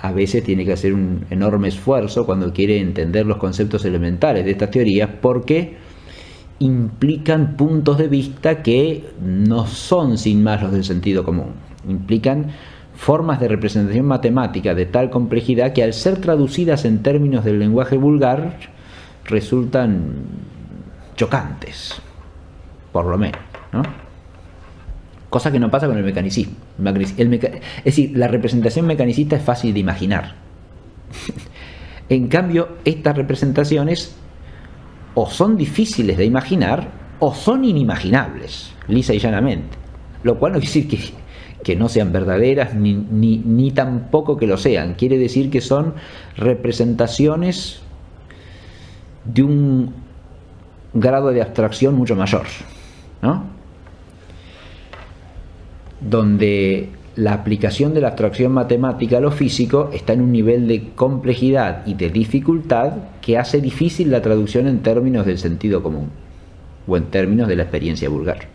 a veces tiene que hacer un enorme esfuerzo cuando quiere entender los conceptos elementales de estas teorías, porque implican puntos de vista que no son sin más los del sentido común. Implican formas de representación matemática de tal complejidad que, al ser traducidas en términos del lenguaje vulgar, resultan chocantes, por lo menos, ¿no? Cosa que no pasa con el mecanicismo. Es decir, la representación mecanicista es fácil de imaginar. En cambio, estas representaciones o son difíciles de imaginar o son inimaginables, lisa y llanamente. Lo cual no quiere decir que no sean verdaderas ni tampoco que lo sean. Quiere decir que son representaciones de un grado de abstracción mucho mayor, ¿no? Donde la aplicación de la abstracción matemática a lo físico está en un nivel de complejidad y de dificultad que hace difícil la traducción en términos del sentido común. o en términos de la experiencia vulgar.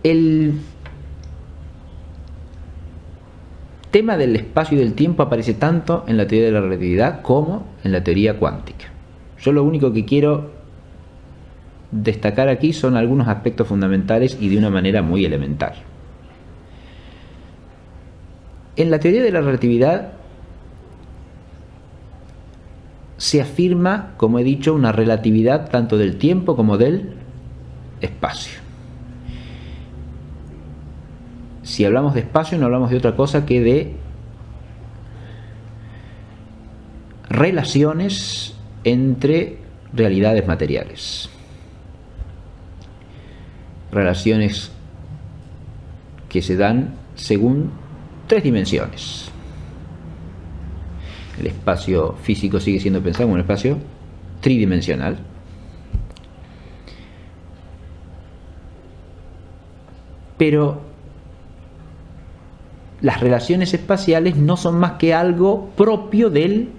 El tema del espacio y del tiempo aparece tanto en la teoría de la relatividad como en la teoría cuántica. Yo lo único que quiero destacar aquí son algunos aspectos fundamentales y de una manera muy elemental. En la teoría de la relatividad se afirma, como he dicho, una relatividad tanto del tiempo como del espacio. Si hablamos de espacio, no hablamos de otra cosa que de relaciones entre realidades materiales. Relaciones que se dan según tres dimensiones. El espacio físico sigue siendo pensado como un espacio tridimensional. Pero las relaciones espaciales no son más que algo propio del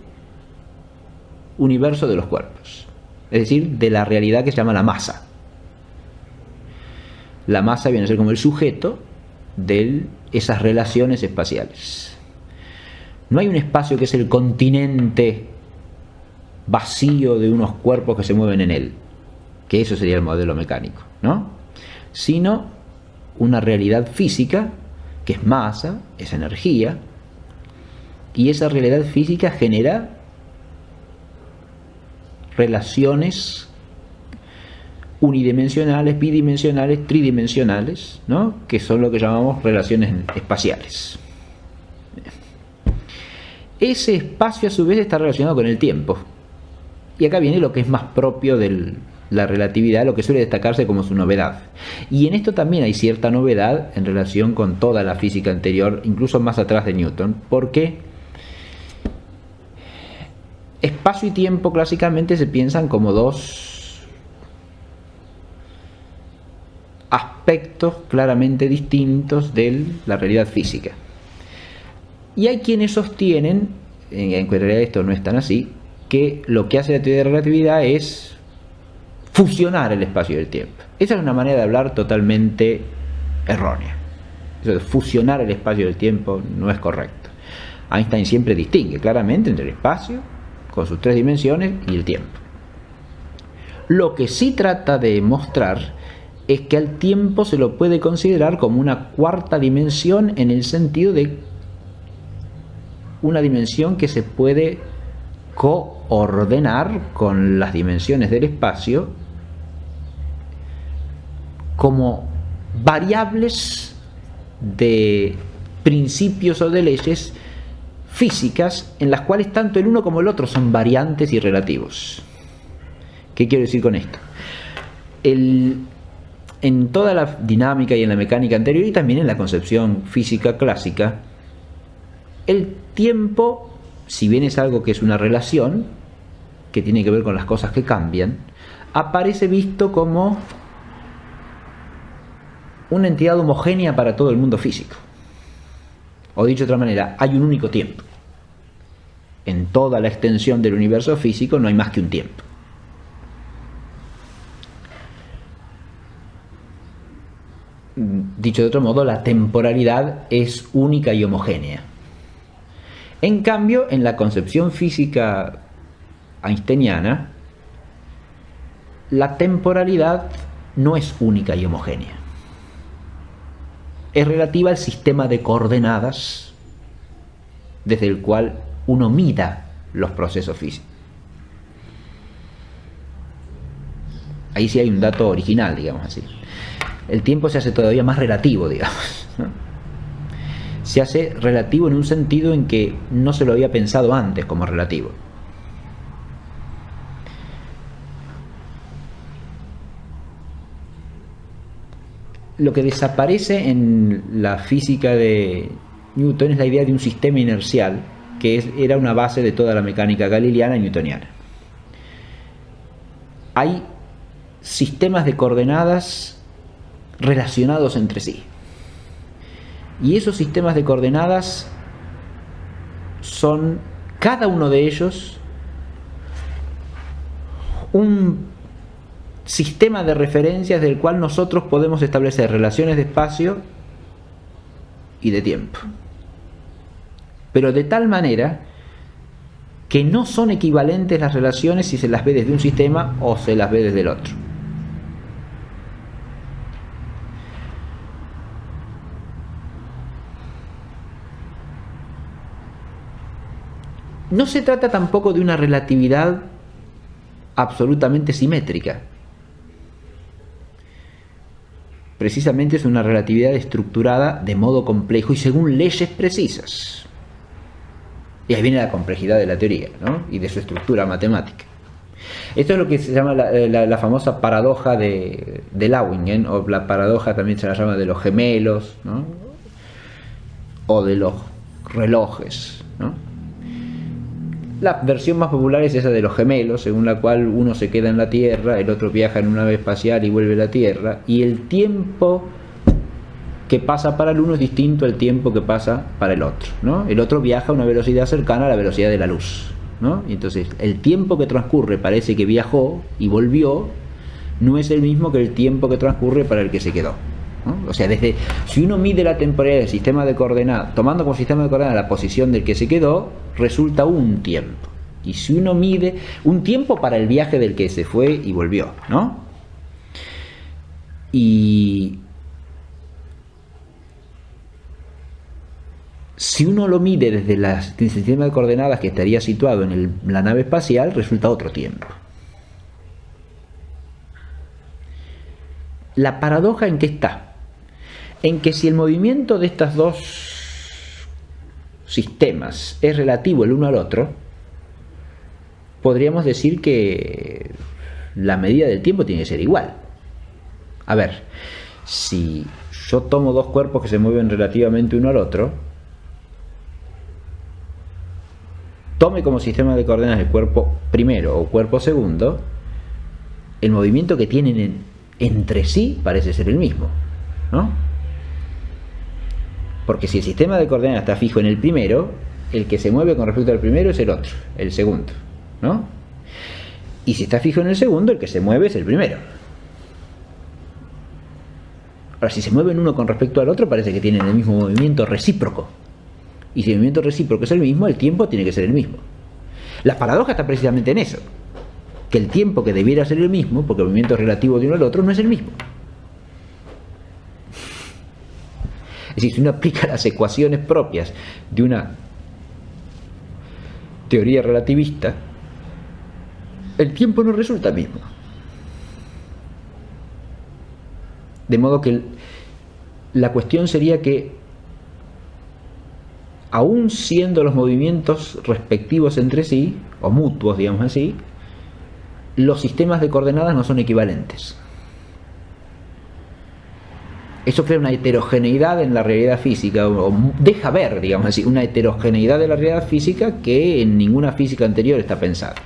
universo de los cuerpos, es decir, de la realidad que se llama la masa. La masa viene a ser como el sujeto de esas relaciones espaciales. No hay un espacio que es el continente vacío de unos cuerpos que se mueven en él, que eso sería el modelo mecánico, ¿no? Sino una realidad física que es masa, es energía, y esa realidad física genera relaciones unidimensionales, bidimensionales, tridimensionales, ¿no? Que son lo que llamamos relaciones espaciales. Ese espacio a su vez está relacionado con el tiempo. Y acá viene lo que es más propio de la relatividad, lo que suele destacarse como su novedad. Y en esto también hay cierta novedad en relación con toda la física anterior, incluso más atrás de Newton, porque espacio y tiempo clásicamente se piensan como dos aspectos claramente distintos de la realidad física. Y hay quienes sostienen, en realidad esto no es tan así, que lo que hace la teoría de la relatividad es fusionar el espacio y el tiempo. Esa es una manera de hablar totalmente errónea. Eso de fusionar el espacio y el tiempo no es correcto. Einstein siempre distingue claramente entre el espacio, con sus tres dimensiones, y el tiempo. Lo que sí trata de mostrar es que al tiempo se lo puede considerar como una cuarta dimensión, en el sentido de una dimensión que se puede coordenar con las dimensiones del espacio como variables de principios o de leyes físicas en las cuales tanto el uno como el otro son variantes y relativos. ¿Qué quiero decir con esto? En toda la dinámica y en la mecánica anterior, y también en la concepción física clásica, el tiempo, si bien es algo que es una relación, que tiene que ver con las cosas que cambian, aparece visto como una entidad homogénea para todo el mundo físico. O dicho de otra manera, hay un único tiempo. En toda la extensión del universo físico no hay más que un tiempo. Dicho de otro modo, la temporalidad es única y homogénea. En cambio, en la concepción física einsteiniana, la temporalidad no es única y homogénea. Es relativa al sistema de coordenadas desde el cual uno mida los procesos físicos. Ahí sí hay un dato original, digamos así. El tiempo se hace todavía más relativo, digamos, ¿no? Se hace relativo en un sentido en que no se lo había pensado antes como relativo. Lo que desaparece en la física de Newton es la idea de un sistema inercial, que era una base de toda la mecánica galileana y newtoniana. Hay sistemas de coordenadas relacionados entre sí. Y esos sistemas de coordenadas son, cada uno de ellos, un sistema de referencias del cual nosotros podemos establecer relaciones de espacio y de tiempo, pero de tal manera que no son equivalentes las relaciones si se las ve desde un sistema o se las ve desde el otro. No se trata tampoco de una relatividad absolutamente simétrica. Precisamente es una relatividad estructurada de modo complejo y según leyes precisas. Y ahí viene la complejidad de la teoría, ¿no? Y de su estructura matemática. Esto es lo que se llama la famosa paradoja de Lawingen, o la paradoja también se la llama de los gemelos, ¿no? O de los relojes, ¿no? La versión más popular es esa de los gemelos, según la cual uno se queda en la Tierra, el otro viaja en una nave espacial y vuelve a la Tierra, y el tiempo que pasa para el uno es distinto al tiempo que pasa para el otro, ¿no? El otro viaja a una velocidad cercana a la velocidad de la luz, ¿no? Y entonces el tiempo que transcurre parece que viajó y volvió, no es el mismo que el tiempo que transcurre para el que se quedó, ¿no? O sea, si uno mide la temporalidad del sistema de coordenadas, tomando como sistema de coordenadas la posición del que se quedó, resulta un tiempo. Y si uno mide un tiempo para el viaje del que se fue y volvió, ¿no? Y si uno lo mide desde el sistema de coordenadas que estaría situado en la nave espacial, resulta otro tiempo. La paradoja en qué está, en que si el movimiento de estos dos sistemas es relativo el uno al otro, podríamos decir que la medida del tiempo tiene que ser igual. A ver, si yo tomo dos cuerpos que se mueven relativamente uno al otro, tome como sistema de coordenadas el cuerpo primero o cuerpo segundo, el movimiento que tienen entre sí parece ser el mismo, ¿no? Porque si el sistema de coordenadas está fijo en el primero, el que se mueve con respecto al primero es el otro, el segundo, ¿no? Y si está fijo en el segundo, el que se mueve es el primero. Ahora, si se mueven uno con respecto al otro, parece que tienen el mismo movimiento recíproco. Y si el movimiento recíproco es el mismo, el tiempo tiene que ser el mismo. La paradoja está precisamente en eso, que el tiempo que debiera ser el mismo, porque el movimiento relativo de uno al otro, no es el mismo. Es decir, si uno aplica las ecuaciones propias de una teoría relativista, el tiempo no resulta el mismo. De modo que la cuestión sería que, aun siendo los movimientos respectivos entre sí, o mutuos, digamos así, los sistemas de coordenadas no son equivalentes. Eso crea una heterogeneidad en la realidad física, o deja ver, digamos así, una heterogeneidad de la realidad física que en ninguna física anterior está pensada.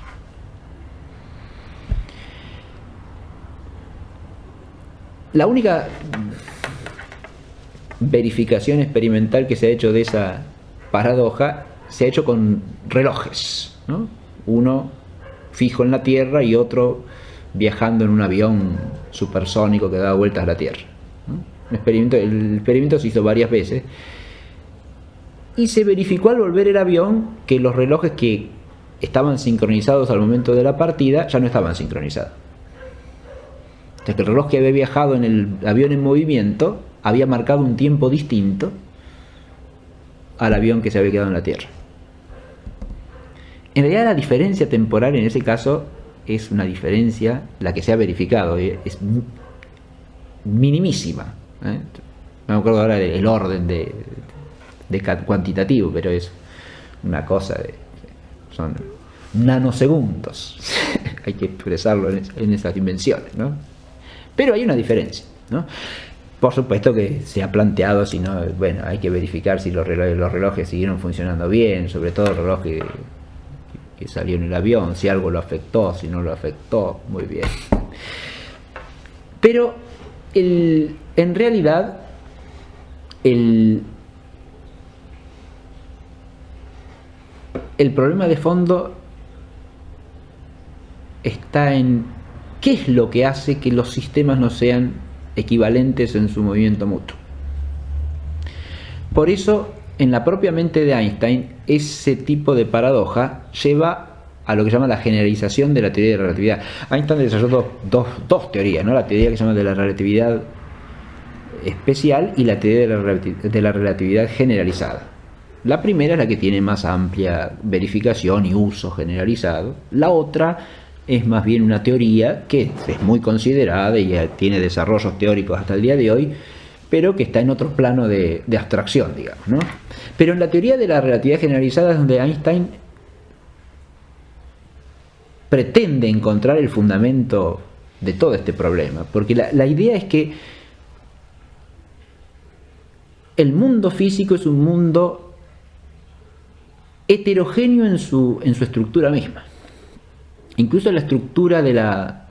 La única verificación experimental que se ha hecho de esa paradoja se ha hecho con relojes, ¿no? Uno fijo en la Tierra y otro viajando en un avión supersónico que da vueltas a la Tierra, ¿no? El experimento se hizo varias veces y se verificó al volver el avión que los relojes que estaban sincronizados al momento de la partida ya no estaban sincronizados. O sea que el reloj que había viajado en el avión en movimiento había marcado un tiempo distinto al avión que se había quedado en la Tierra. En realidad la diferencia temporal en ese caso es una diferencia, la que se ha verificado, es minimísima. No me acuerdo ahora el orden de cuantitativo, pero es una cosa son nanosegundos. Hay que expresarlo en esas dimensiones, ¿no? Pero hay una diferencia, ¿no? Por supuesto que se ha planteado si no, bueno, hay que verificar si los relojes siguieron funcionando bien, sobre todo el reloj que salió en el avión, si algo lo afectó, si no lo afectó, muy bien. Pero en realidad el problema de fondo está está en qué es lo que hace que los sistemas no sean equivalentes en su movimiento mutuo. Por eso, en la propia mente de Einstein, ese tipo de paradoja lleva a lo que llama la generalización de la teoría de la relatividad. Einstein desarrolló dos teorías, ¿no? La teoría que se llama de la relatividad especial y la teoría de la relatividad generalizada. La primera es la que tiene más amplia verificación y uso generalizado. La otra es más bien una teoría que es muy considerada y tiene desarrollos teóricos hasta el día de hoy, pero que está en otro plano de abstracción, digamos, ¿no? Pero en la teoría de la relatividad generalizada es donde Einstein pretende encontrar el fundamento de todo este problema, porque la idea es que el mundo físico es un mundo heterogéneo en su estructura misma. Incluso la estructura de la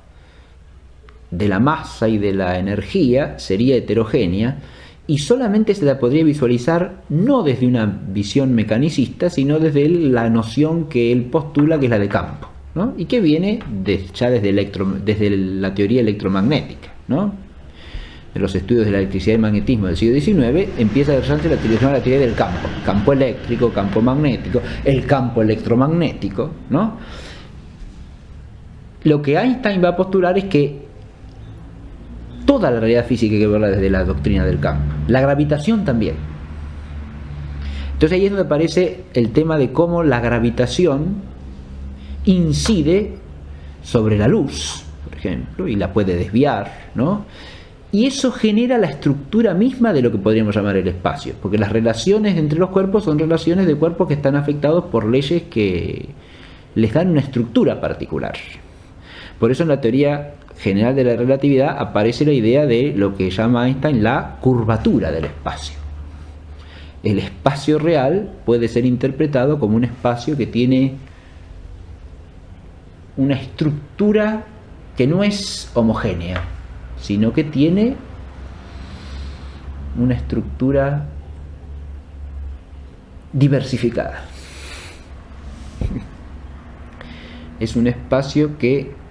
masa y de la energía sería heterogénea y solamente se la podría visualizar no desde una visión mecanicista, sino desde la noción que él postula, que es la de campo, ¿no? Y que viene ya desde la teoría electromagnética, ¿no? De los estudios de la electricidad y magnetismo del siglo XIX, empieza a desarrollarse la teoría del campo, campo eléctrico, campo magnético, el campo electromagnético, ¿no? Lo que Einstein va a postular es que toda la realidad física hay que verla desde la doctrina del campo, la gravitación también. Entonces ahí es donde aparece el tema de cómo la gravitación incide sobre la luz, por ejemplo, y la puede desviar, ¿no? Y eso genera la estructura misma de lo que podríamos llamar el espacio, porque las relaciones entre los cuerpos son relaciones de cuerpos que están afectados por leyes que les dan una estructura particular. Por eso en la teoría general de la relatividad aparece la idea de lo que llama Einstein la curvatura del espacio. El espacio real puede ser interpretado como un espacio que tiene una estructura que no es homogénea, sino que tiene una estructura diversificada. Es un espacio que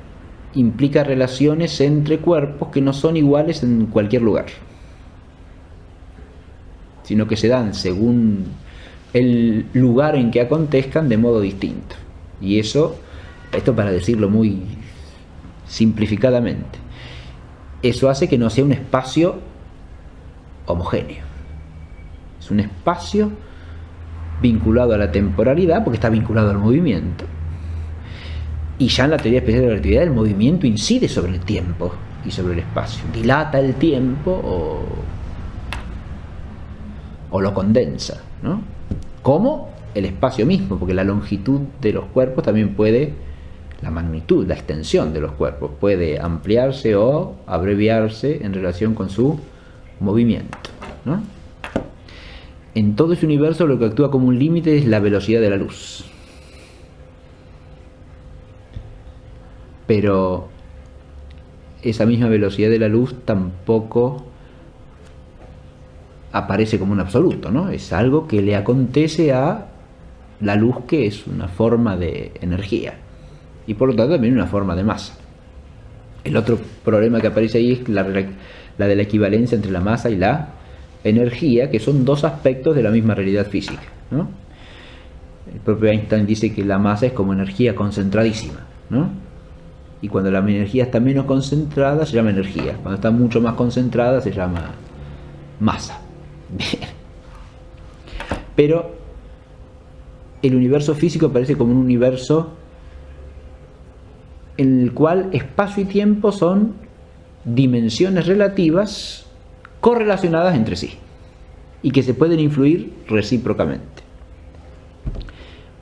implica relaciones entre cuerpos que no son iguales en cualquier lugar, sino que se dan según el lugar en que acontezcan de modo distinto. Y esto para decirlo muy simplificadamente, eso hace que no sea un espacio homogéneo. Es un espacio vinculado a la temporalidad porque está vinculado al movimiento. Y ya en la teoría especial de la relatividad el movimiento incide sobre el tiempo y sobre el espacio. Dilata el tiempo o lo condensa, ¿no? Como el espacio mismo, porque la longitud de los cuerpos también puede, la magnitud, la extensión de los cuerpos puede ampliarse o abreviarse en relación con su movimiento, ¿no? En todo ese universo lo que actúa como un límite es la velocidad de la luz. Pero esa misma velocidad de la luz tampoco aparece como un absoluto, ¿no? Es algo que le acontece a la luz, que es una forma de energía y por lo tanto también una forma de masa. El otro problema que aparece ahí es la de la equivalencia entre la masa y la energía, que son dos aspectos de la misma realidad física, ¿no? El propio Einstein dice que la masa es como energía concentradísima, ¿no? Y cuando la energía está menos concentrada se llama energía, cuando está mucho más concentrada se llama masa. Bien. Pero el universo físico parece como un universo en el cual espacio y tiempo son dimensiones relativas correlacionadas entre sí y que se pueden influir recíprocamente,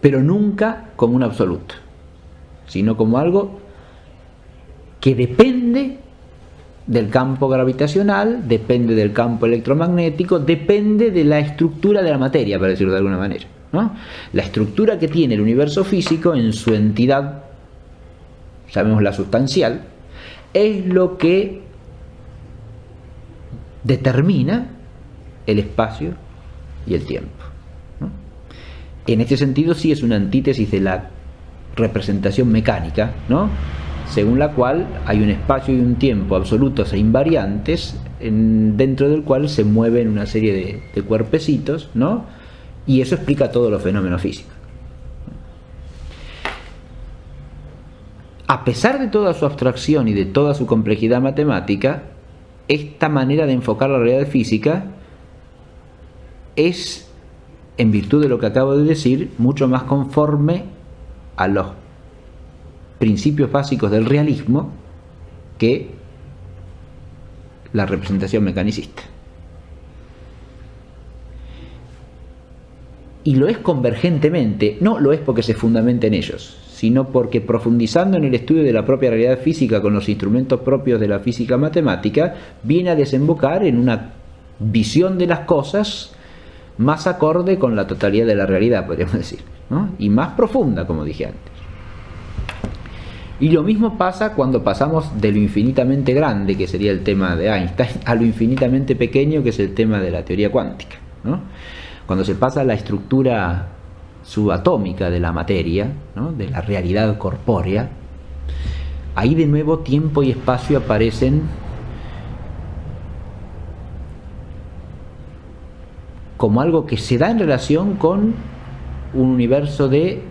pero nunca como un absoluto, sino como algo que depende del campo gravitacional, depende del campo electromagnético, depende de la estructura de la materia, para decirlo de alguna manera, ¿no? La estructura que tiene el universo físico en su entidad, llamémosla sustancial, es lo que determina el espacio y el tiempo, ¿no? En este sentido sí es una antítesis de la representación mecánica, ¿no? según la cual hay un espacio y un tiempo absolutos e invariantes dentro del cual se mueven una serie de cuerpecitos, ¿no? Y eso explica todos los fenómenos físicos. A pesar de toda su abstracción y de toda su complejidad matemática, esta manera de enfocar la realidad física es, en virtud de lo que acabo de decir, mucho más conforme a los principios básicos del realismo que la representación mecanicista. Y lo es convergentemente, no lo es porque se fundamenta en ellos, sino porque profundizando en el estudio de la propia realidad física con los instrumentos propios de la física matemática, viene a desembocar en una visión de las cosas más acorde con la totalidad de la realidad, podríamos decir, ¿no? Y más profunda, como dije antes. Y lo mismo pasa cuando pasamos de lo infinitamente grande, que sería el tema de Einstein, a lo infinitamente pequeño, que es el tema de la teoría cuántica, ¿no? Cuando se pasa a la estructura subatómica de la materia, ¿no? De la realidad corpórea, ahí de nuevo tiempo y espacio aparecen como algo que se da en relación con un universo de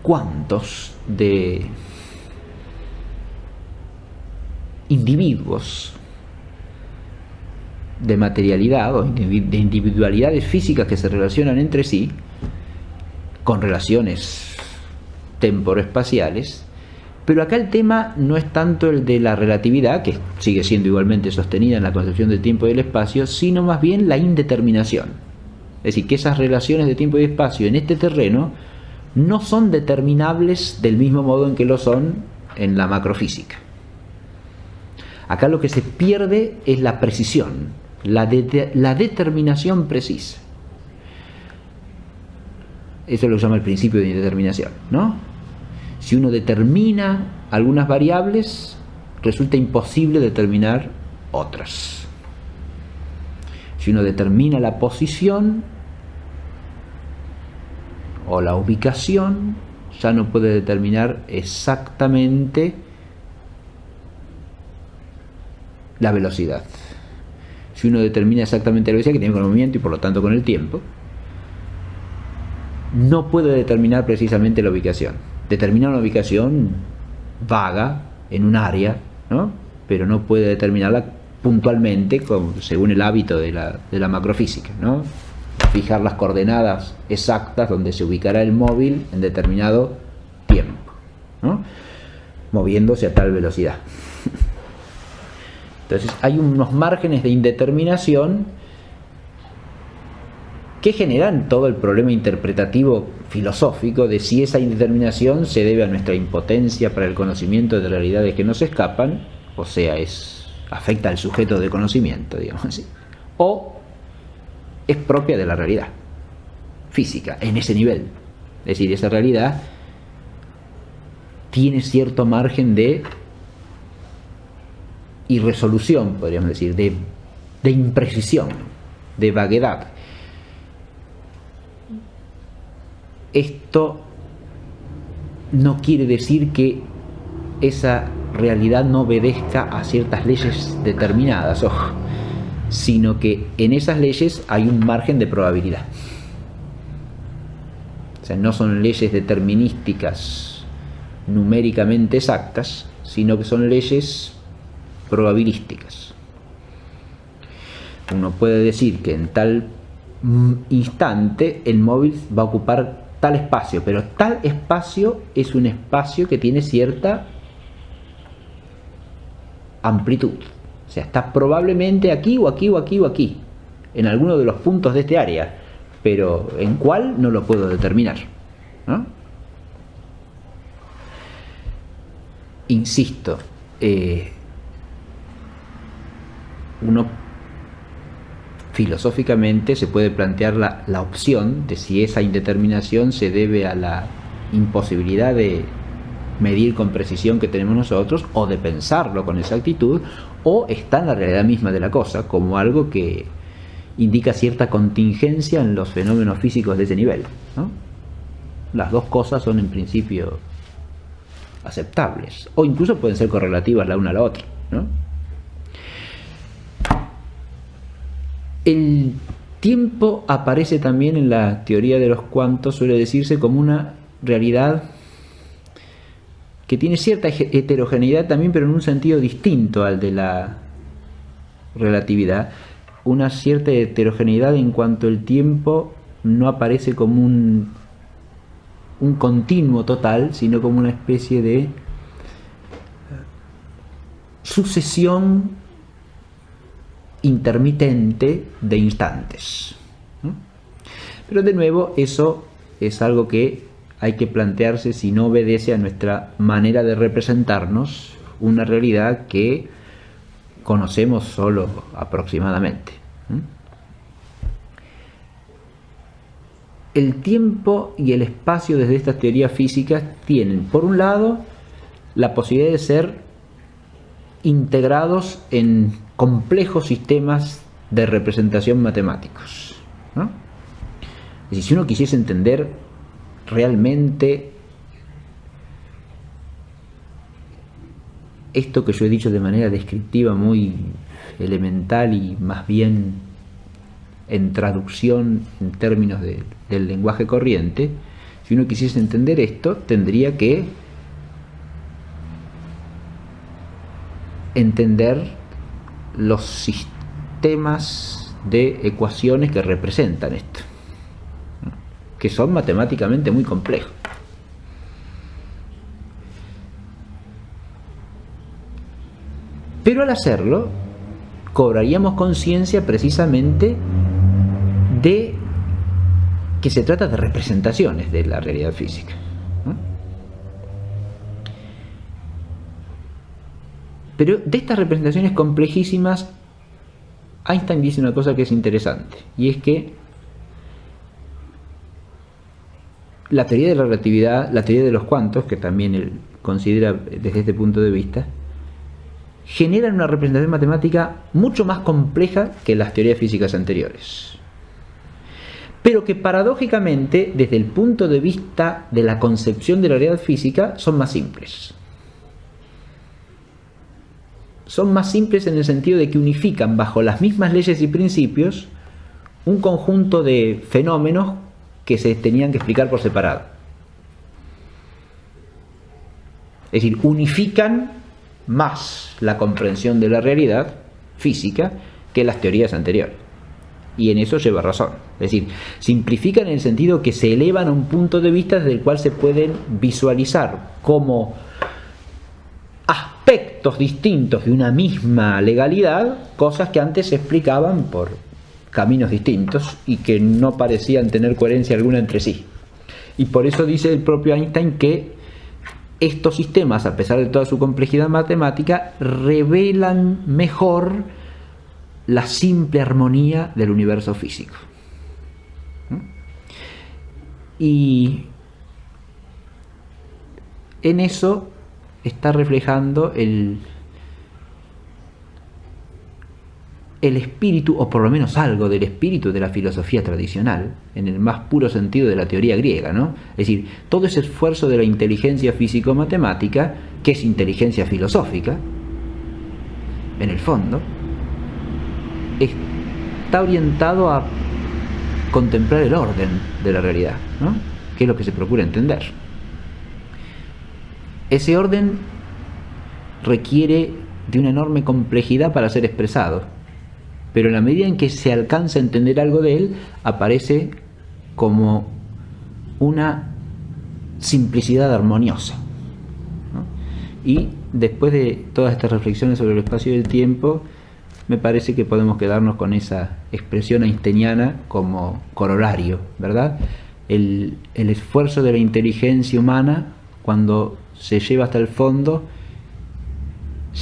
cuantos, de individuos, de materialidad o de individualidades físicas que se relacionan entre sí con relaciones temporoespaciales, pero acá el tema no es tanto el de la relatividad, que sigue siendo igualmente sostenida en la concepción del tiempo y del espacio, sino más bien la indeterminación. Es decir, que esas relaciones de tiempo y espacio en este terreno no son determinables del mismo modo en que lo son en la macrofísica. Acá lo que se pierde es la precisión, la determinación precisa. Eso lo llama el principio de indeterminación, ¿no? Si uno determina algunas variables, resulta imposible determinar otras. Si uno determina la posición o la ubicación, ya no puede determinar exactamente la velocidad. Si uno determina exactamente la velocidad, que tiene con el movimiento y por lo tanto con el tiempo, no puede determinar precisamente la ubicación. Determina una ubicación vaga en un área, ¿no? Pero no puede determinarla puntualmente según el hábito de la macrofísica, ¿no? Fijar las coordenadas exactas donde se ubicará el móvil en determinado tiempo, ¿no? Moviéndose a tal velocidad. Entonces hay unos márgenes de indeterminación que generan todo el problema interpretativo filosófico de si esa indeterminación se debe a nuestra impotencia para el conocimiento de realidades que nos escapan, o sea, afecta al sujeto de conocimiento, digamos así, o es propia de la realidad física en ese nivel. Es decir, esa realidad tiene cierto margen de irresolución, podríamos decir, de imprecisión, de vaguedad. Esto no quiere decir que esa realidad no obedezca a ciertas leyes determinadas, ojo, sino que en esas leyes hay un margen de probabilidad. O sea, no son leyes determinísticas numéricamente exactas, sino que son leyes probabilísticas. Uno puede decir que en tal instante el móvil va a ocupar tal espacio, pero tal espacio es un espacio que tiene cierta amplitud. O sea, está probablemente aquí o aquí o aquí o aquí, en alguno de los puntos de este área, pero en cuál no lo puedo determinar, ¿no? Insisto, uno filosóficamente se puede plantear la opción de si esa indeterminación se debe a la imposibilidad de medir con precisión que tenemos nosotros, o de pensarlo con exactitud, o está en la realidad misma de la cosa como algo que indica cierta contingencia en los fenómenos físicos de ese nivel, ¿no? Las dos cosas son en principio aceptables, o incluso pueden ser correlativas la una a la otra, ¿no? El tiempo aparece también en la teoría de los cuantos, suele decirse, como una realidad que tiene cierta heterogeneidad también, pero en un sentido distinto al de la relatividad, una cierta heterogeneidad en cuanto el tiempo no aparece como un continuo total, sino como una especie de sucesión intermitente de instantes. Pero de nuevo, eso es algo que hay que plantearse si no obedece a nuestra manera de representarnos una realidad que conocemos solo aproximadamente. El tiempo y el espacio desde estas teorías físicas tienen, por un lado, la posibilidad de ser integrados en complejos sistemas de representación matemáticos, ¿no? Es decir, si uno quisiese entender realmente esto que yo he dicho de manera descriptiva muy elemental y más bien en traducción en términos del lenguaje corriente, si uno quisiese entender esto, tendría que entender los sistemas de ecuaciones que representan esto, que son matemáticamente muy complejos. Pero al hacerlo, cobraríamos conciencia precisamente de que se trata de representaciones de la realidad física, ¿no? Pero de estas representaciones complejísimas, Einstein dice una cosa que es interesante, y es que la teoría de la relatividad, la teoría de los cuantos, que también él considera desde este punto de vista, generan una representación matemática mucho más compleja que las teorías físicas anteriores, pero que paradójicamente, desde el punto de vista de la concepción de la realidad física, son más simples. Son más simples en el sentido de que unifican bajo las mismas leyes y principios un conjunto de fenómenos que se tenían que explicar por separado. Es decir, unifican más la comprensión de la realidad física que las teorías anteriores. Y en eso lleva razón. Es decir, simplifican en el sentido que se elevan a un punto de vista desde el cual se pueden visualizar como aspectos distintos de una misma legalidad, cosas que antes se explicaban por caminos distintos y que no parecían tener coherencia alguna entre sí. Y por eso dice el propio Einstein que estos sistemas, a pesar de toda su complejidad matemática, revelan mejor la simple armonía del universo físico. Y en eso está reflejando el espíritu, o por lo menos algo del espíritu de la filosofía tradicional, en el más puro sentido de la teoría griega, ¿no? Es decir, todo ese esfuerzo de la inteligencia físico-matemática, que es inteligencia filosófica, en el fondo, está orientado a contemplar el orden de la realidad, ¿no? Que es lo que se procura entender. Ese orden requiere de una enorme complejidad para ser expresado, pero en la medida en que se alcanza a entender algo de él, aparece como una simplicidad armoniosa, ¿no? Y después de todas estas reflexiones sobre el espacio y el tiempo, me parece que podemos quedarnos con esa expresión einsteiniana como corolario, ¿verdad? El esfuerzo de la inteligencia humana, cuando se lleva hasta el fondo,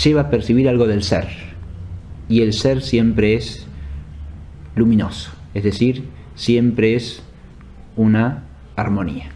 lleva a percibir algo del ser. Y el ser siempre es luminoso, es decir, siempre es una armonía.